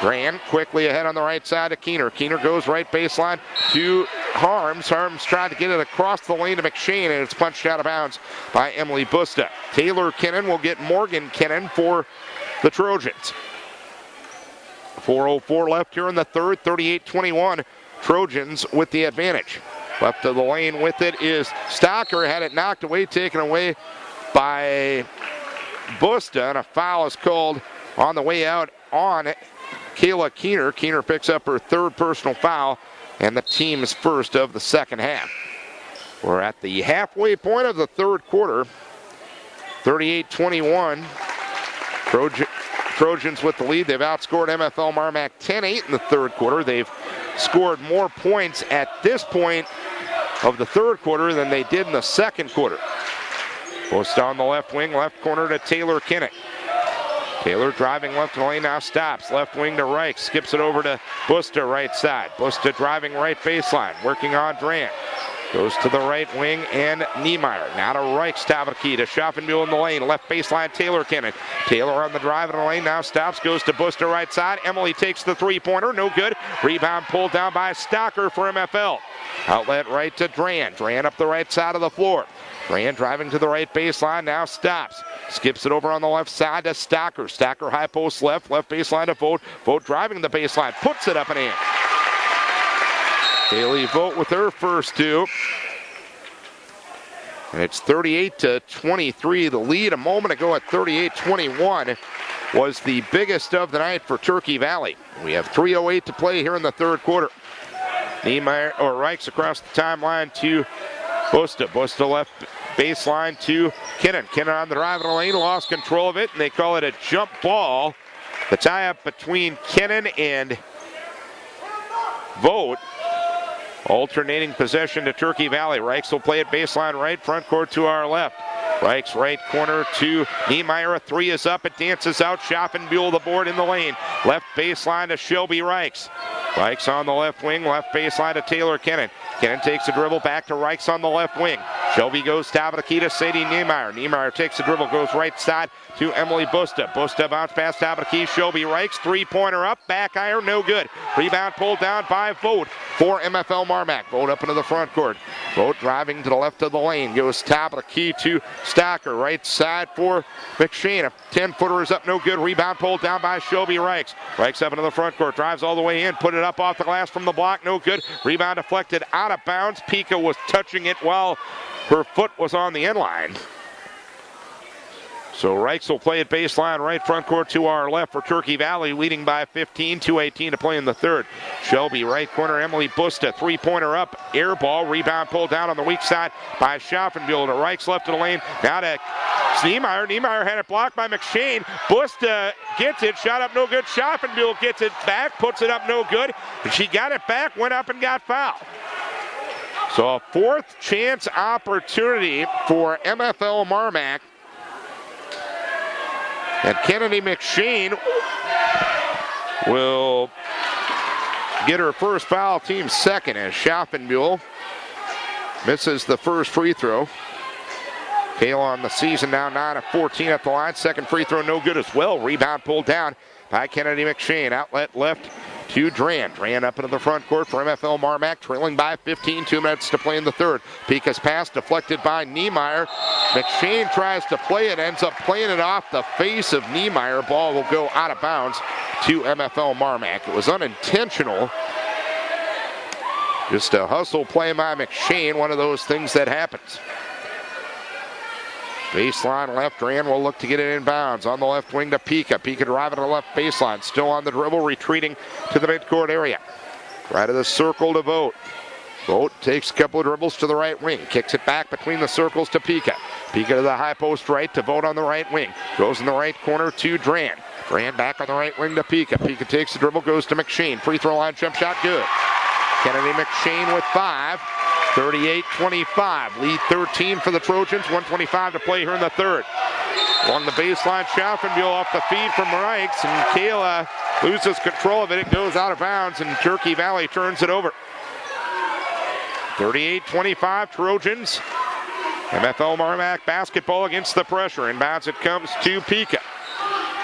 Dran quickly ahead on the right side of Keener. Keener goes right baseline to Harms. Harms tried to get it across the lane to McShane, and it's punched out of bounds by Emily Busta. Taylor Kinnan will get Morgan Kinnan for the Trojans. 4:04 left here in the third, 38-21. Trojans with the advantage. Left of the lane with it is Stocker. Had it knocked away, taken away by Busta, and a foul is called on the way out on Kayla Keener. Keener picks up her third personal foul and the team's first of the second half. We're at the halfway point of the third quarter. 38-21. Trojans with the lead. They've outscored MFL-Mar-Mac 10-8 in the third quarter. They've scored more points at this point of the third quarter than they did in the second quarter. Post on the left wing, left corner to Taylor Kinnick. Taylor driving left in the lane, now stops. Left wing to Reich, skips it over to Busta, right side. Busta driving right baseline, working on Dran. Goes to the right wing and Niemeyer. Now to Reich, top of the key to Schaffenbuhl in the lane. Left baseline, Taylor Kinnan. Taylor on the drive in the lane, now stops, goes to Busta, right side. Emily takes the three-pointer, no good. Rebound pulled down by Stocker for MFL. Outlet right to Dran. Dran up the right side of the floor. Dran driving to the right baseline, now stops. Skips it over on the left side to Stocker. Stocker high post left baseline to Vogt. Vogt driving the baseline, puts it up and in. Haley Vogt with her first two. And it's 38-23. The lead a moment ago at 38-21 was the biggest of the night for Turkey Valley. We have 3:08 to play here in the third quarter. Niemeyer or Reichs across the timeline to Busta. Busta left baseline to Kinnan. Kinnan on the drive in the lane, lost control of it, and they call it a jump ball. The tie-up between Kinnan and Vogt. Alternating possession to Turkey Valley. Reichs will play it baseline right, front court to our left. Reichs right corner to Niemeyer. A three is up, it dances out. Schaffenbuhl the board in the lane. Left baseline to Shelby Reichs. Reichs on the left wing, left baseline to Taylor Kinnan. Kinnan takes a dribble back to Reichs on the left wing. Shelby goes top of the key to Sadie Niemeyer. Niemeyer takes the dribble, goes right side to Emily Busta. Busta bounce pass top of the key. Shelby Reichs, three-pointer up, back iron, no good. Rebound pulled down by Vogt for MFL-Mar-Mac. Vogt up into the front court. Vogt driving to the left of the lane, goes top of the key to Stocker. Right side for McShane. A 10-footer is up, no good. Rebound pulled down by Shelby Reichs. Reichs up into the front court, drives all the way in, put it up off the glass from the block, no good. Rebound deflected out of bounds. Pika was touching it while her foot was on the end line. So Reichs will play at baseline right front court to our left for Turkey Valley, leading by 15, 2:18 to play in the third. Shelby right corner, Emily Busta, three-pointer up, air ball, rebound pulled down on the weak side by Schaffenbuhl. To Reichs left of the lane, now to Niemeyer. Niemeyer had it blocked by McShane. Busta gets it, shot up no good. Schaffenbuhl gets it back, puts it up no good. She got it back, went up and got fouled. So a fourth chance opportunity for MFL-Mar-Mac. And Kennedy McShane will get her first foul, team second, as Schaffenbuhl misses the first free throw. Kayla on the season now 9 of 14 at the line. Second free throw no good as well. Rebound pulled down by Kennedy McShane. Outlet left to Dran. Dran up into the front court for MFL-Mar-Mac, trailing by 15, 2 minutes to play in the third. Pika's pass deflected by Niemeyer. McShane tries to play it, ends up playing it off the face of Niemeyer. Ball will go out of bounds to MFL-Mar-Mac. It was unintentional. Just a hustle play by McShane, one of those things that happens. Baseline left, Dran will look to get it inbounds. On the left wing to Pika. Pika driving to the left baseline. Still on the dribble, retreating to the midcourt area. Right of the circle to Vogt. Vogt takes a couple of dribbles to the right wing. Kicks it back between the circles to Pika. Pika to the high post right to Vogt on the right wing. Goes in the right corner to Dran. Dran back on the right wing to Pika. Pika takes the dribble, goes to McShane. Free throw line jump shot, good. Kennedy McShane with 5. 38-25. Lead 13 for the Trojans. 1:25 to play here in the third. On the baseline, Schaffenbuhl off the feed from Reichs, and Kayla loses control of it. It goes out of bounds, and Turkey Valley turns it over. 38-25 Trojans. MFL-Mar-Mac basketball against the pressure. Inbounds it comes to Pika.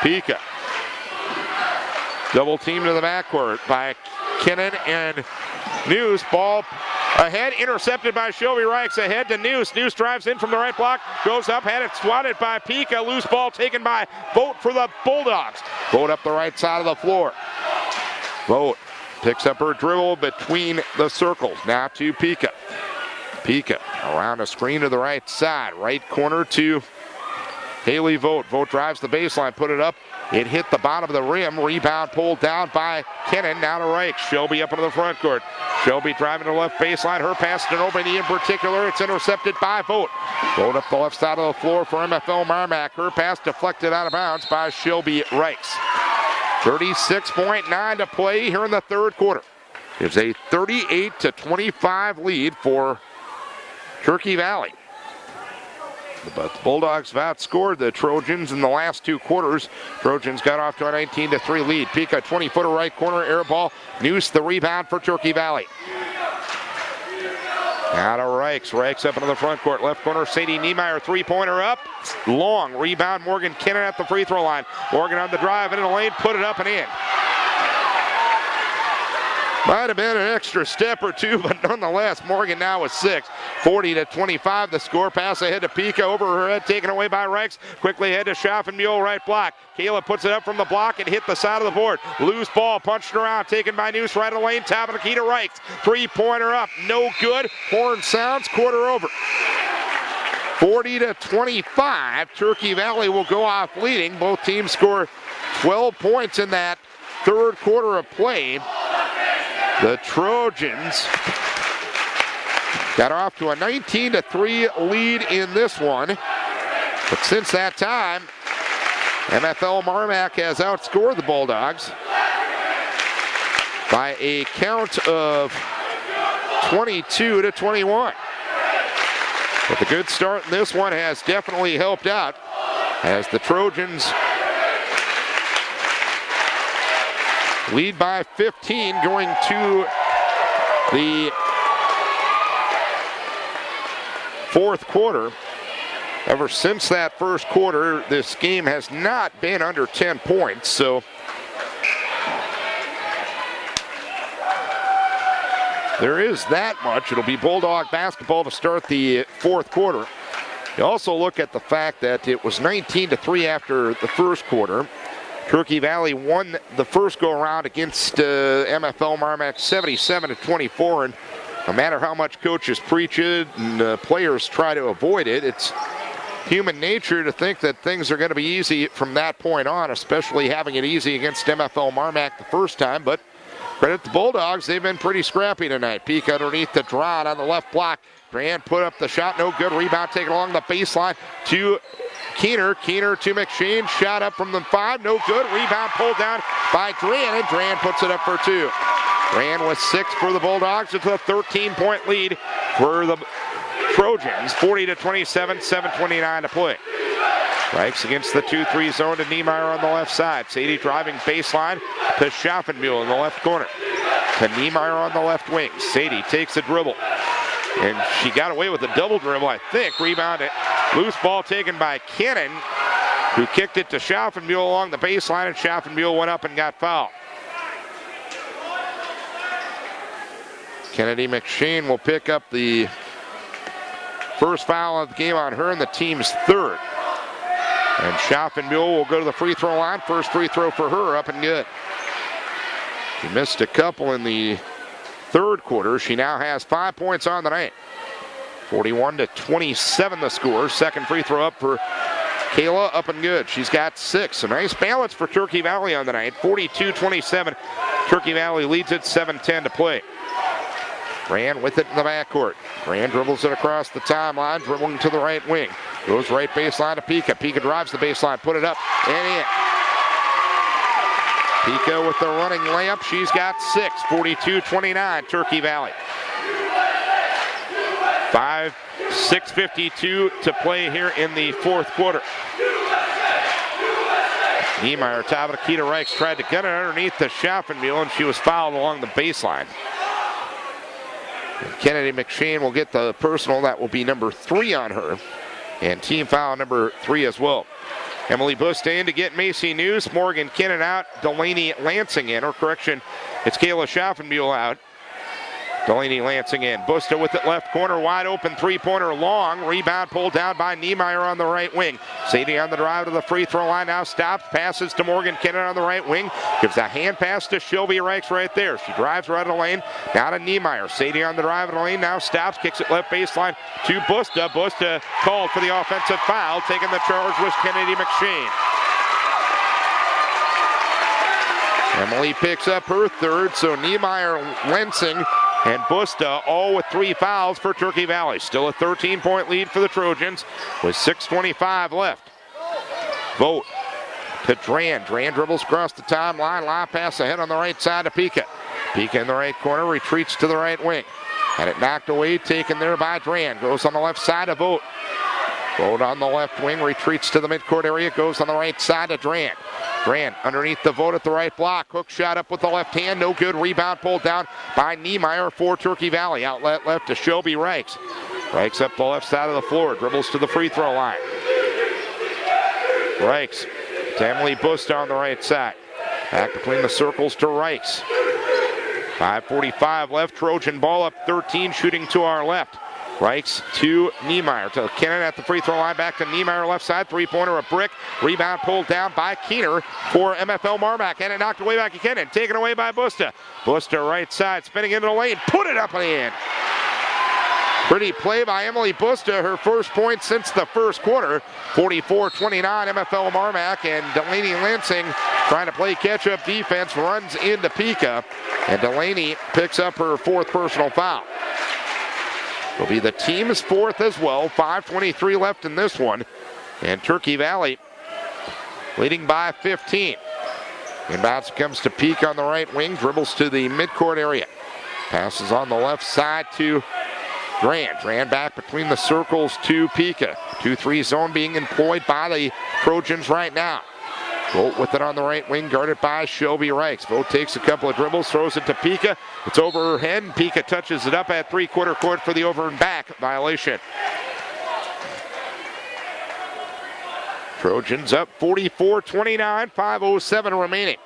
Pika. Double team to the backcourt by Kinnan and News. Ball ahead, intercepted by Shelby Reichs. Ahead to News. News drives in from the right block, goes up, had it swatted by Pika. Loose ball taken by Vogt for the Bulldogs. Vogt up the right side of the floor. Vogt picks up her dribble between the circles. Now to Pika. Pika around a screen to the right side. Right corner to Haley Vogt. Vogt drives the baseline, put it up. It hit the bottom of the rim. Rebound pulled down by Kennan. Now to Reichs. Shelby up into the front court. Shelby driving to the left baseline. Her pass to nobody in particular. It's intercepted by Vogt. Vogt up the left side of the floor for MFL-Mar-Mac. Her pass deflected out of bounds by Shelby Reichs. 36.9 to play here in the third quarter. It's a 38-25 lead for Turkey Valley. But the Bulldogs have outscored the Trojans in the last two quarters. Trojans got off to a 19-3 lead. Pika, 20-footer right corner, air ball. Noose the rebound for Turkey Valley. Now to Reichs. Reichs up into the front court. Left corner, Sadie Niemeyer, three-pointer up. Long rebound, Morgan Kinnan at the free throw line. Morgan on the drive into the lane, put it up and in. Might have been an extra step or two, but nonetheless, Morgan now with 6. 40-25 the score. Pass ahead to Pika, over her head, taken away by Reichs. Quickly ahead to Schaffenbuhl, right block. Kayla puts it up from the block and hit the side of the board. Loose ball, punched around, taken by Noose, right of the lane, top of the key to Reichs. Three-pointer up, no good. Horn sounds, quarter over. 40-25, Turkey Valley will go off leading. Both teams score 12 points in that third quarter of play. The Trojans got off to a 19-3 lead in this one. But since that time, MFL-Mar-Mac has outscored the Bulldogs by a count of 22-21. But the good start in this one has definitely helped out as the Trojans lead by 15 going to the fourth quarter. Ever since that first quarter, this game has not been under 10 points. So there is that much. It'll be Bulldog basketball to start the fourth quarter. You also look at the fact that it was 19-3 after the first quarter. Turkey Valley won the first go-around against MFL-Mar-Mac 77-24, and no matter how much coaches preach it and players try to avoid it, it's human nature to think that things are going to be easy from that point on, especially having it easy against MFL-Mar-Mac the first time. But credit the Bulldogs, they've been pretty scrappy tonight. Peek underneath the draw on the left block. Grant put up the shot, no good. Rebound taken along the baseline to Keener. Keener to McShane. Shot up from the 5, no good. Rebound pulled down by Dran, and Dran puts it up for 2. Dran with 6 for the Bulldogs. It's a 13-point lead for the Trojans. 40-27, 7:29 to play. Reichs against the 2-3 zone to Niemeyer on the left side. Sadie driving baseline to Schaffenbuhl in the left corner. To Niemeyer on the left wing. Sadie takes a dribble. And she got away with a double dribble, I think. Rebounded. Loose ball taken by Kennan, who kicked it to Schaffenbuhl along the baseline, and Schaffenbuhl went up and got fouled. Kennedy McShane will pick up the first foul of the game on her and the team's third. And Schaffenbuhl will go to the free throw line. First free throw for her, up and good. She missed a couple in the third quarter. She now has 5 points on the night. 41-27 the score. Second free throw up for Kayla, up and good. She's got 6. A nice balance for Turkey Valley on the night. 42-27. Turkey Valley leads it, 7:10 to play. Grant with it in the backcourt. Grant dribbles it across the timeline, dribbling to the right wing. Goes right baseline to Pika. Pika drives the baseline, put it up, and in. Pika with the running layup. She's got 6. 42-29, Turkey Valley. 6:52 to play here in the fourth quarter. Niemeyer, top of the key to Reichs, tried to get it underneath the Schaffenbuhl, and she was fouled along the baseline. And Kennedy McShane will get the personal. That will be number 3 on her. And team foul number 3 as well. Emily Busta in to get Macy News. Morgan Kennan out. Delaney Lansing in. Or correction, it's Kayla Schaffenbuhl out. Delaney Lansing in. Busta with it left corner, wide open three-pointer long. Rebound pulled down by Niemeyer on the right wing. Sadie on the drive to the free throw line, now stops, passes to Morgan Kennan on the right wing. Gives a hand pass to Shelby Reichs right there. She drives right of the lane, now to Niemeyer. Sadie on the drive of the lane, now stops, kicks it left baseline to Busta. Busta called for the offensive foul. Taking the charge was Kennedy McShane. Emily picks up her third, so Niemeyer, Lansing, and Busta all with 3 fouls for Turkey Valley. Still a 13-point lead for the Trojans with 6:25 left. Vogt to Dran. Dran dribbles across the timeline. Line pass ahead on the right side to Pika. Pika in the right corner, retreats to the right wing. Had it knocked away, taken there by Dran. Goes on the left side to Vogt. Vogt on the left wing, retreats to the midcourt area, goes on the right side to Dran. Dran underneath the Vogt at the right block. Hook shot up with the left hand, no good. Rebound pulled down by Niemeyer for Turkey Valley. Outlet left to Shelby Reichs. Reichs up the left side of the floor, dribbles to the free throw line. Reichs to Emily Busta on the right side. Back between the circles to Reichs. 5:45 left, Trojan ball up 13, shooting to our left. Reichs to Niemeyer, to Kennan at the free throw line, back to Niemeyer left side, three-pointer, a brick, rebound pulled down by Keener for MFL-Mar-Mac, and it knocked away by Kennan, taken away by Busta. Busta right side, spinning into the lane, put it up and in. Pretty play by Emily Busta, her first point since the first quarter. 44-29 MFL-Mar-Mac, and Delaney Lansing trying to play catch-up defense, runs into Pika, and Delaney picks up her 4th personal foul. Will be the team's 4th as well. 5:23 left in this one. And Turkey Valley leading by 15. Inbounds comes to Peak on the right wing. Dribbles to the midcourt area. Passes on the left side to Dran. Dran back between the circles to Pika. 2-3 zone being employed by the Trojans right now. Vogt with it on the right wing, guarded by Shelby Reichs. Vogt takes a couple of dribbles, throws it to Pika. It's over her head, and Pika touches it up at three-quarter court for the over and back violation. Trojans up 44-29, 5:07 remaining.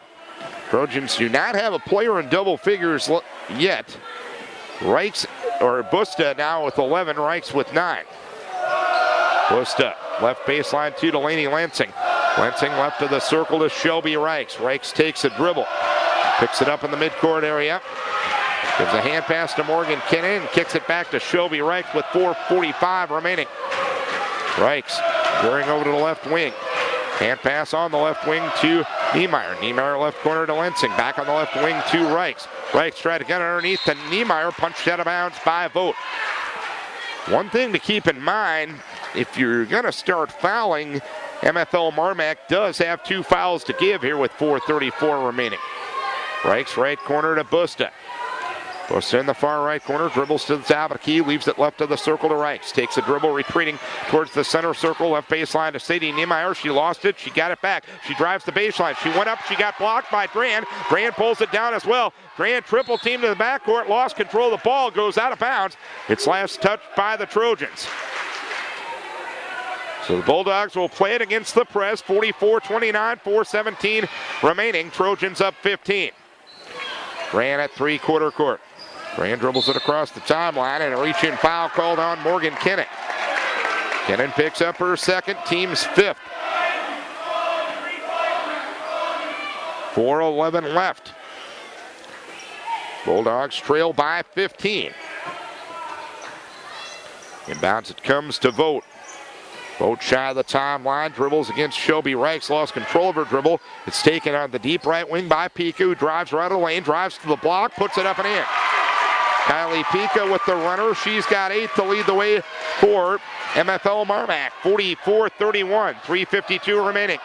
Trojans do not have a player in double figures yet. Busta now with 11, Reichs with 9. Busta, left baseline to Delaney Lansing. Lansing left of the circle to Shelby Reichs. Reichs takes a dribble, picks it up in the midcourt area. Gives a hand pass to Morgan Kinnan and kicks it back to Shelby Reichs with 4:45 remaining. Reichs veering over to the left wing. Hand pass on the left wing to Niemeyer. Niemeyer left corner to Lansing. Back on the left wing to Reichs. Reichs tried to get underneath to Niemeyer. Punched out of bounds by Vogt. One thing to keep in mind, if you're going to start fouling, MFL-Mar-Mac does have 2 fouls to give here with 4:34 remaining. Reichs right corner to Busta. Busta in the far right corner, dribbles to the top of the key, leaves it left of the circle to Reichs. Takes a dribble, retreating towards the center circle, left baseline to Sadie Niemeyer. She lost it, she got it back. She drives the baseline, she went up, she got blocked by Dran. Dran pulls it down as well. Dran triple team to the backcourt, lost control of the ball, goes out of bounds. It's last touched by the Trojans. So the Bulldogs will play it against the press, 44-29, 4:17 remaining. Trojans up 15. Dran at three-quarter court. Dran dribbles it across the timeline and a reach-in foul called on Morgan Kinnan. Kinnan picks up her second, team's 5th. 4:11 left. Bulldogs trail by 15. Inbounds it comes to Vogt. Vogt shy of the timeline, dribbles against Shelby Reichs, lost control of her dribble. It's taken on the deep right wing by Pika, who drives right of the lane, drives to the block, puts it up and in. Kylie Pika with the runner. She's got 8 to lead the way for MFL-Mar-Mac. 44-31, 3:52 remaining.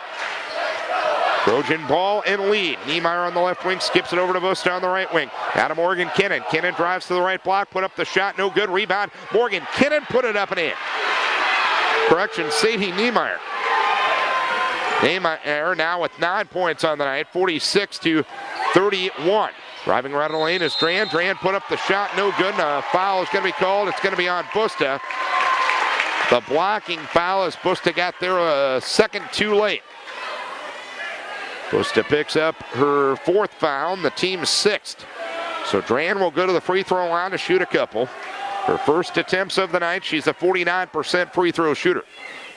Trojan ball and lead. Niemeyer on the left wing, skips it over to Busta on the right wing. Out of Morgan Kinnan. Kinnan drives to the right block, put up the shot, no good. Rebound. Morgan Kinnan put it up and in. Correction, Sadie Niemeyer. Niemeyer now with 9 points on the night, 46-31. Driving right of the lane is Dran. Dran put up the shot, no good. A foul is going to be called. It's going to be on Busta. The blocking foul as Busta got there a second too late. Busta picks up her 4th foul, the team's 6th. So Dran will go to the free throw line to shoot a couple. Her first attempts of the night, she's a 49% free throw shooter.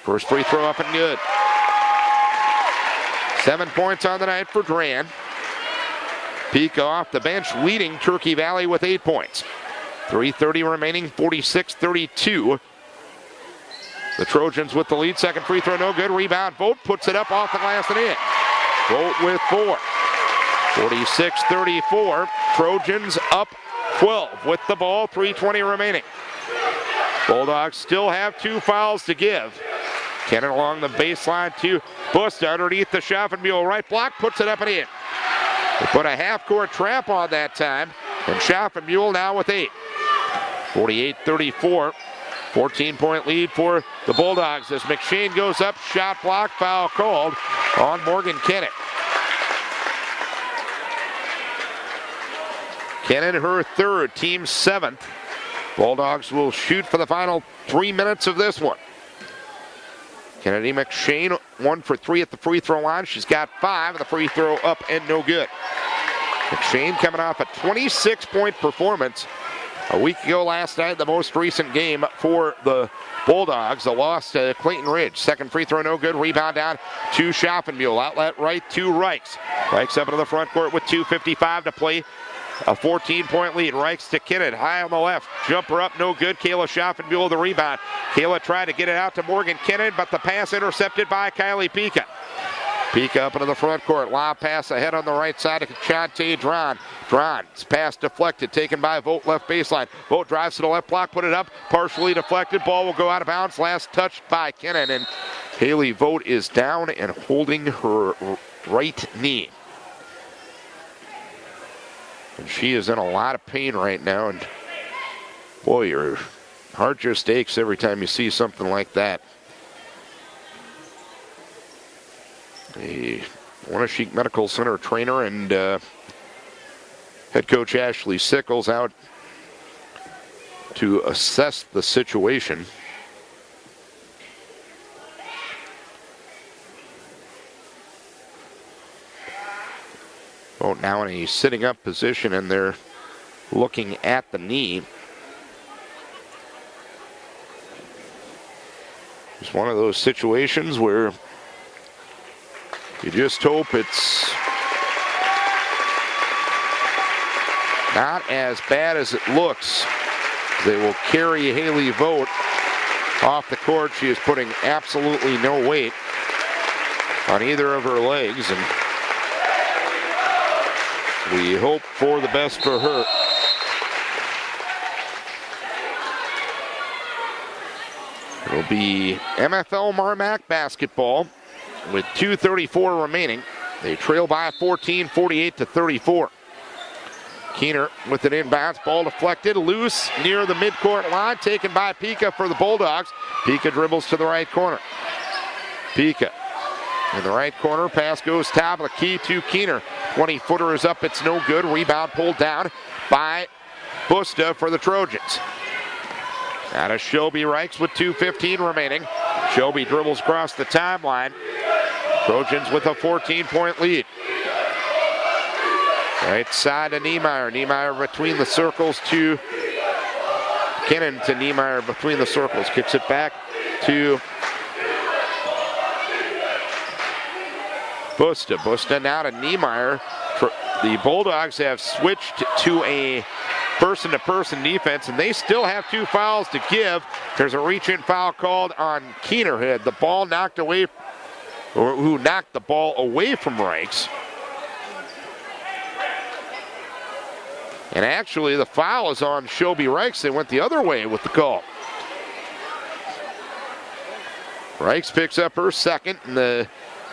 First free throw up and good. 7 points on the night for Dran. Pika off the bench, leading Turkey Valley with 8 points. 3:30 remaining, 46-32. The Trojans with the lead. Second free throw, no good. Rebound, Vogt puts it up off the glass and in. Vogt with 4. 46-34. Trojans up 12 with the ball, 3:20 remaining. Bulldogs still have 2 fouls to give. Kinnan along the baseline to Busta underneath the Schaffenbuhl right block, puts it up and in. They put a half-court trap on that time, and Schaffenbuhl now with 8. 48-34, 14-point lead for the Bulldogs as McShane goes up, shot block, foul called on Morgan Kinnan. Kinnan her 3rd, team 7th. Bulldogs will shoot for the final 3 minutes of this one. Kennedy McShane 1 for 3 at the free throw line. She's got 5, and the free throw up and no good. McShane coming off a 26-point performance a week ago last night, the most recent game for the Bulldogs. A loss to Clayton Ridge. Second free throw no good. Rebound down to Schaffenbuhl. Outlet right to Reichs. Reichs up into the front court with 2:55 to play. A 14-point lead. Reichs to Kinnan, high on the left. Jumper up, no good. Kayla Schaffenbuhl the rebound. Kayla tried to get it out to Morgan Kinnan, but the pass intercepted by Kylie Pika. Pika up into the front court. Lob pass ahead on the right side to Chante Dran. Dran's pass deflected, taken by Vogt left baseline. Vogt drives to the left block, put it up, partially deflected. Ball will go out of bounds. Last touched by Kinnan, and Haley Vogt is down and holding her right knee. And she is in a lot of pain right now. And boy, your heart just aches every time you see something like that. The Wenatchee Medical Center trainer and head coach Ashley Sickles out to assess the situation. Both now in a sitting up position, and they're looking at the knee. It's one of those situations where you just hope it's not as bad as it looks. They will carry Haley Vogt off the court. She is putting absolutely no weight on either of her legs, and we hope for the best for her. It'll be MFL-Mar-Mac basketball with 2:34 remaining. They trail by 14, 48-34. Keener with an inbounds, ball deflected, loose near the midcourt line, taken by Pika for the Bulldogs. Pika dribbles to the right corner. Pika in the right corner, pass goes top of the key to Keener. 20-footer is up, it's no good. Rebound pulled down by Busta for the Trojans. Now to Shelby Reichs with 2:15 remaining. Shelby dribbles across the timeline. Trojans with a 14-point lead. Right side to Niemeyer. Niemeyer between the circles to Kennan to Niemeyer between the circles. Kicks it back to Busta. Busta now to Niemeyer. The Bulldogs have switched to a person-to-person defense, and they still have 2 fouls to give. There's a reach-in foul called on Keener, who had the ball knocked away, or who knocked the ball away from Reichs. And actually, the foul is on Shelby Reichs. They went the other way with the call. Reichs picks up her second, and the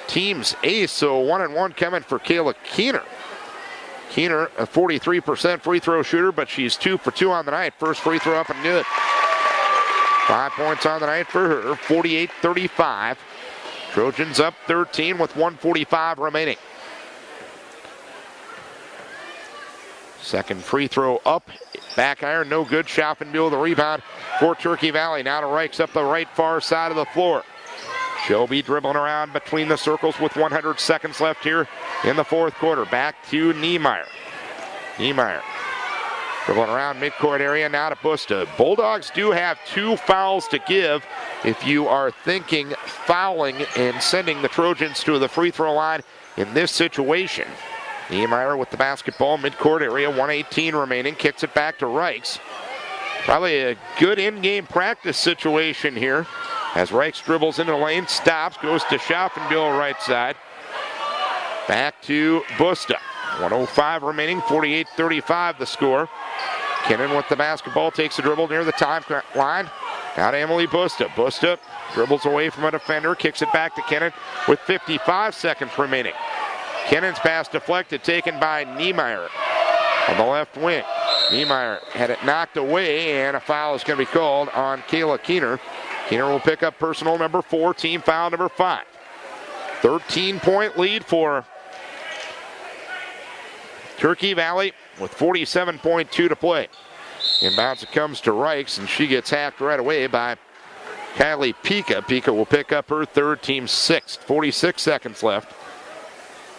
team's ace, so 1-and-1 coming for Kayla Keener. Keener, a 43% free throw shooter, but she's 2 for 2 on the night. First free throw up and good. 5 points on the night for her, 48-35. Trojans up 13 with 1:45 remaining. Second free throw up, back iron, no good. Schaffenbuhl the rebound for Turkey Valley. Now to Reichs up the right far side of the floor. Shelby dribbling around between the circles with 100 seconds left here in the fourth quarter. Back to Niemeyer. Niemeyer dribbling around midcourt area, now to Busta. Bulldogs do have 2 fouls to give if you are thinking fouling and sending the Trojans to the free throw line in this situation. Niemeyer with the basketball, midcourt area, 1:18 remaining, kicks it back to Reichs. Probably a good in-game practice situation here. As Reichs dribbles into the lane, stops, goes to Schaffenbuhl right side. Back to Busta. 1:05 remaining, 48-35 the score. Kennan with the basketball, takes a dribble near the timeline. Now to Emily Busta. Busta dribbles away from a defender, kicks it back to Kennan with 55 seconds remaining. Kennan's pass deflected, taken by Niemeyer on the left wing. Niemeyer had it knocked away, and a foul is going to be called on Kayla Keener. Keener will pick up personal number 4, team foul number 5. 13-point lead for Turkey Valley with 47.2 to play. Inbounds it comes to Reichs, and she gets hacked right away by Kylie Pika. Pika will pick up her third, team 6th. 46 seconds left.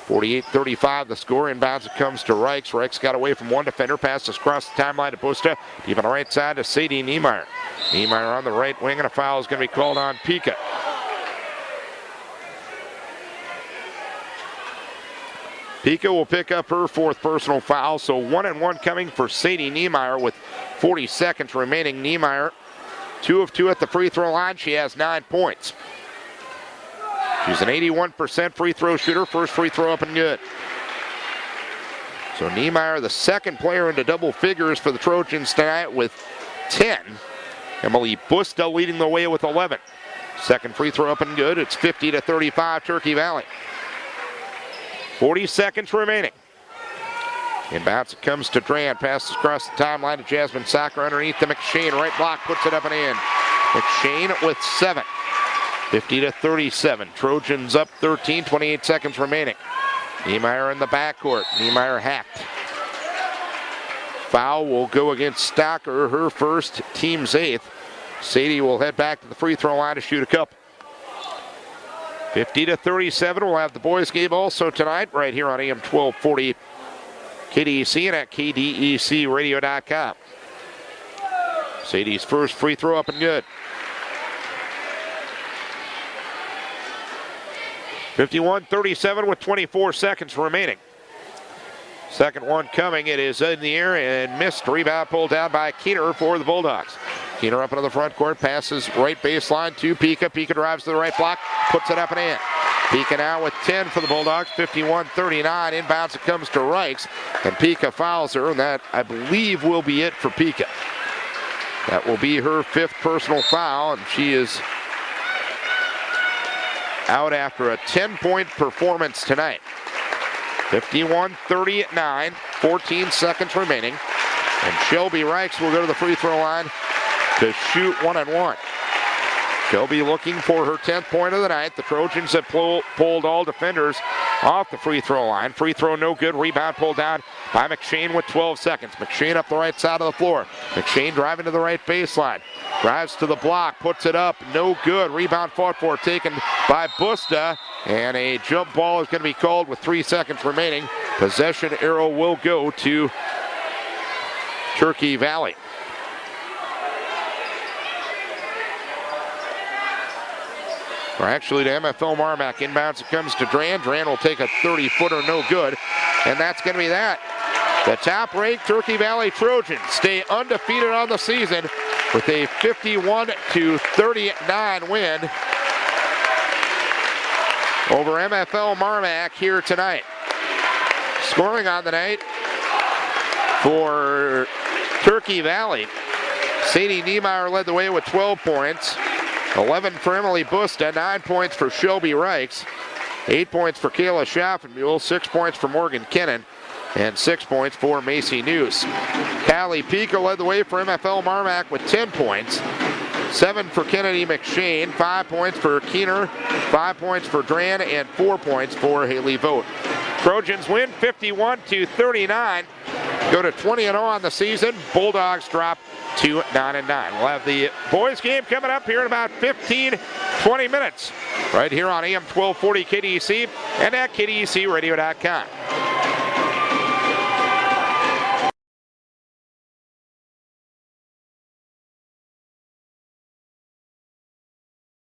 48-35 the score. Inbounds it comes to Reichs. Reichs got away from one defender, passes across the timeline to Busta. Deep on the right side to Sadie Niemeyer. Niemeyer on the right wing, and a foul is going to be called on Pika. Pika will pick up her 4th personal foul, so 1-and-1 coming for Sadie Niemeyer with 40 seconds remaining. Niemeyer, 2 of 2 at the free throw line. She has 9 points. She's an 81% free throw shooter. First free throw up and good. So Niemeyer, the second player into double figures for the Trojans tonight with 10. Emily Busta leading the way with 11. Second free throw up and good. It's 50-35 Turkey Valley. 40 seconds remaining. Inbounds it comes to Dran. Passes across the timeline to Jasmine Sacker underneath to McShane. Right block, puts it up and in. McShane with 7. 50-37. Trojans up 13, 28 seconds remaining. Niemeyer in the backcourt. Niemeyer hacked. Foul will go against Stocker, her first, team's 8th. Sadie will head back to the free throw line to shoot a couple. 50-37. We'll have the boys game also tonight right here on AM 1240 KDEC and at KDECradio.com. Sadie's first free throw up and good. 51-37 with 24 seconds remaining. Second one coming. It is in the air and missed. Rebound pulled down by Keener for the Bulldogs. Keener up into the front court, passes right baseline to Pika. Pika drives to the right block, puts it up and in. Pika now with 10 for the Bulldogs, 51-39. Inbounds it comes to Reichs, and Pika fouls her, and that, I believe, will be it for Pika. That will be her 5th personal foul, and she is out after a 10-point performance tonight. 51-39, 14 seconds remaining. And Shelby Reichs will go to the free throw line to shoot 1-1. Shelby looking for her 10th point of the night. The Trojans have pulled all defenders off the free throw line. Free throw no good. Rebound pulled down by McShane with 12 seconds. McShane up the right side of the floor. McShane driving to the right baseline. Drives to the block, puts it up, no good. Rebound fought for, taken by Busta. And a jump ball is going to be called with 3 seconds remaining. Possession arrow will go to Turkey Valley. Or actually to MFL-Mar-Mac. Inbounds it comes to Dran. Dran will take a 30-footer, no good. And that's going to be that. The top-ranked Turkey Valley Trojans stay undefeated on the season with a 51-39 win over MFL-Mar-Mac here tonight. Scoring on the night for Turkey Valley. Sadie Niemeyer led the way with 12 points. 11 for Emily Busta, 9 points for Shelby Reichs, 8 points for Kayla Schaffenmuhl, 6 points for Morgan Kennan, and 6 points for Macy News. Callie Pika led the way for MFL-Mar-Mac with 10 points, 7 for Kennedy McShane, 5 points for Keener, 5 points for Dran, and 4 points for Haley Vogt. Trojans win 51-39, go to 20-0 on the season. Bulldogs drop to 9-9. We'll have the boys game coming up here in about 15-20 minutes right here on AM 1240 KDEC and at KDECradio.com.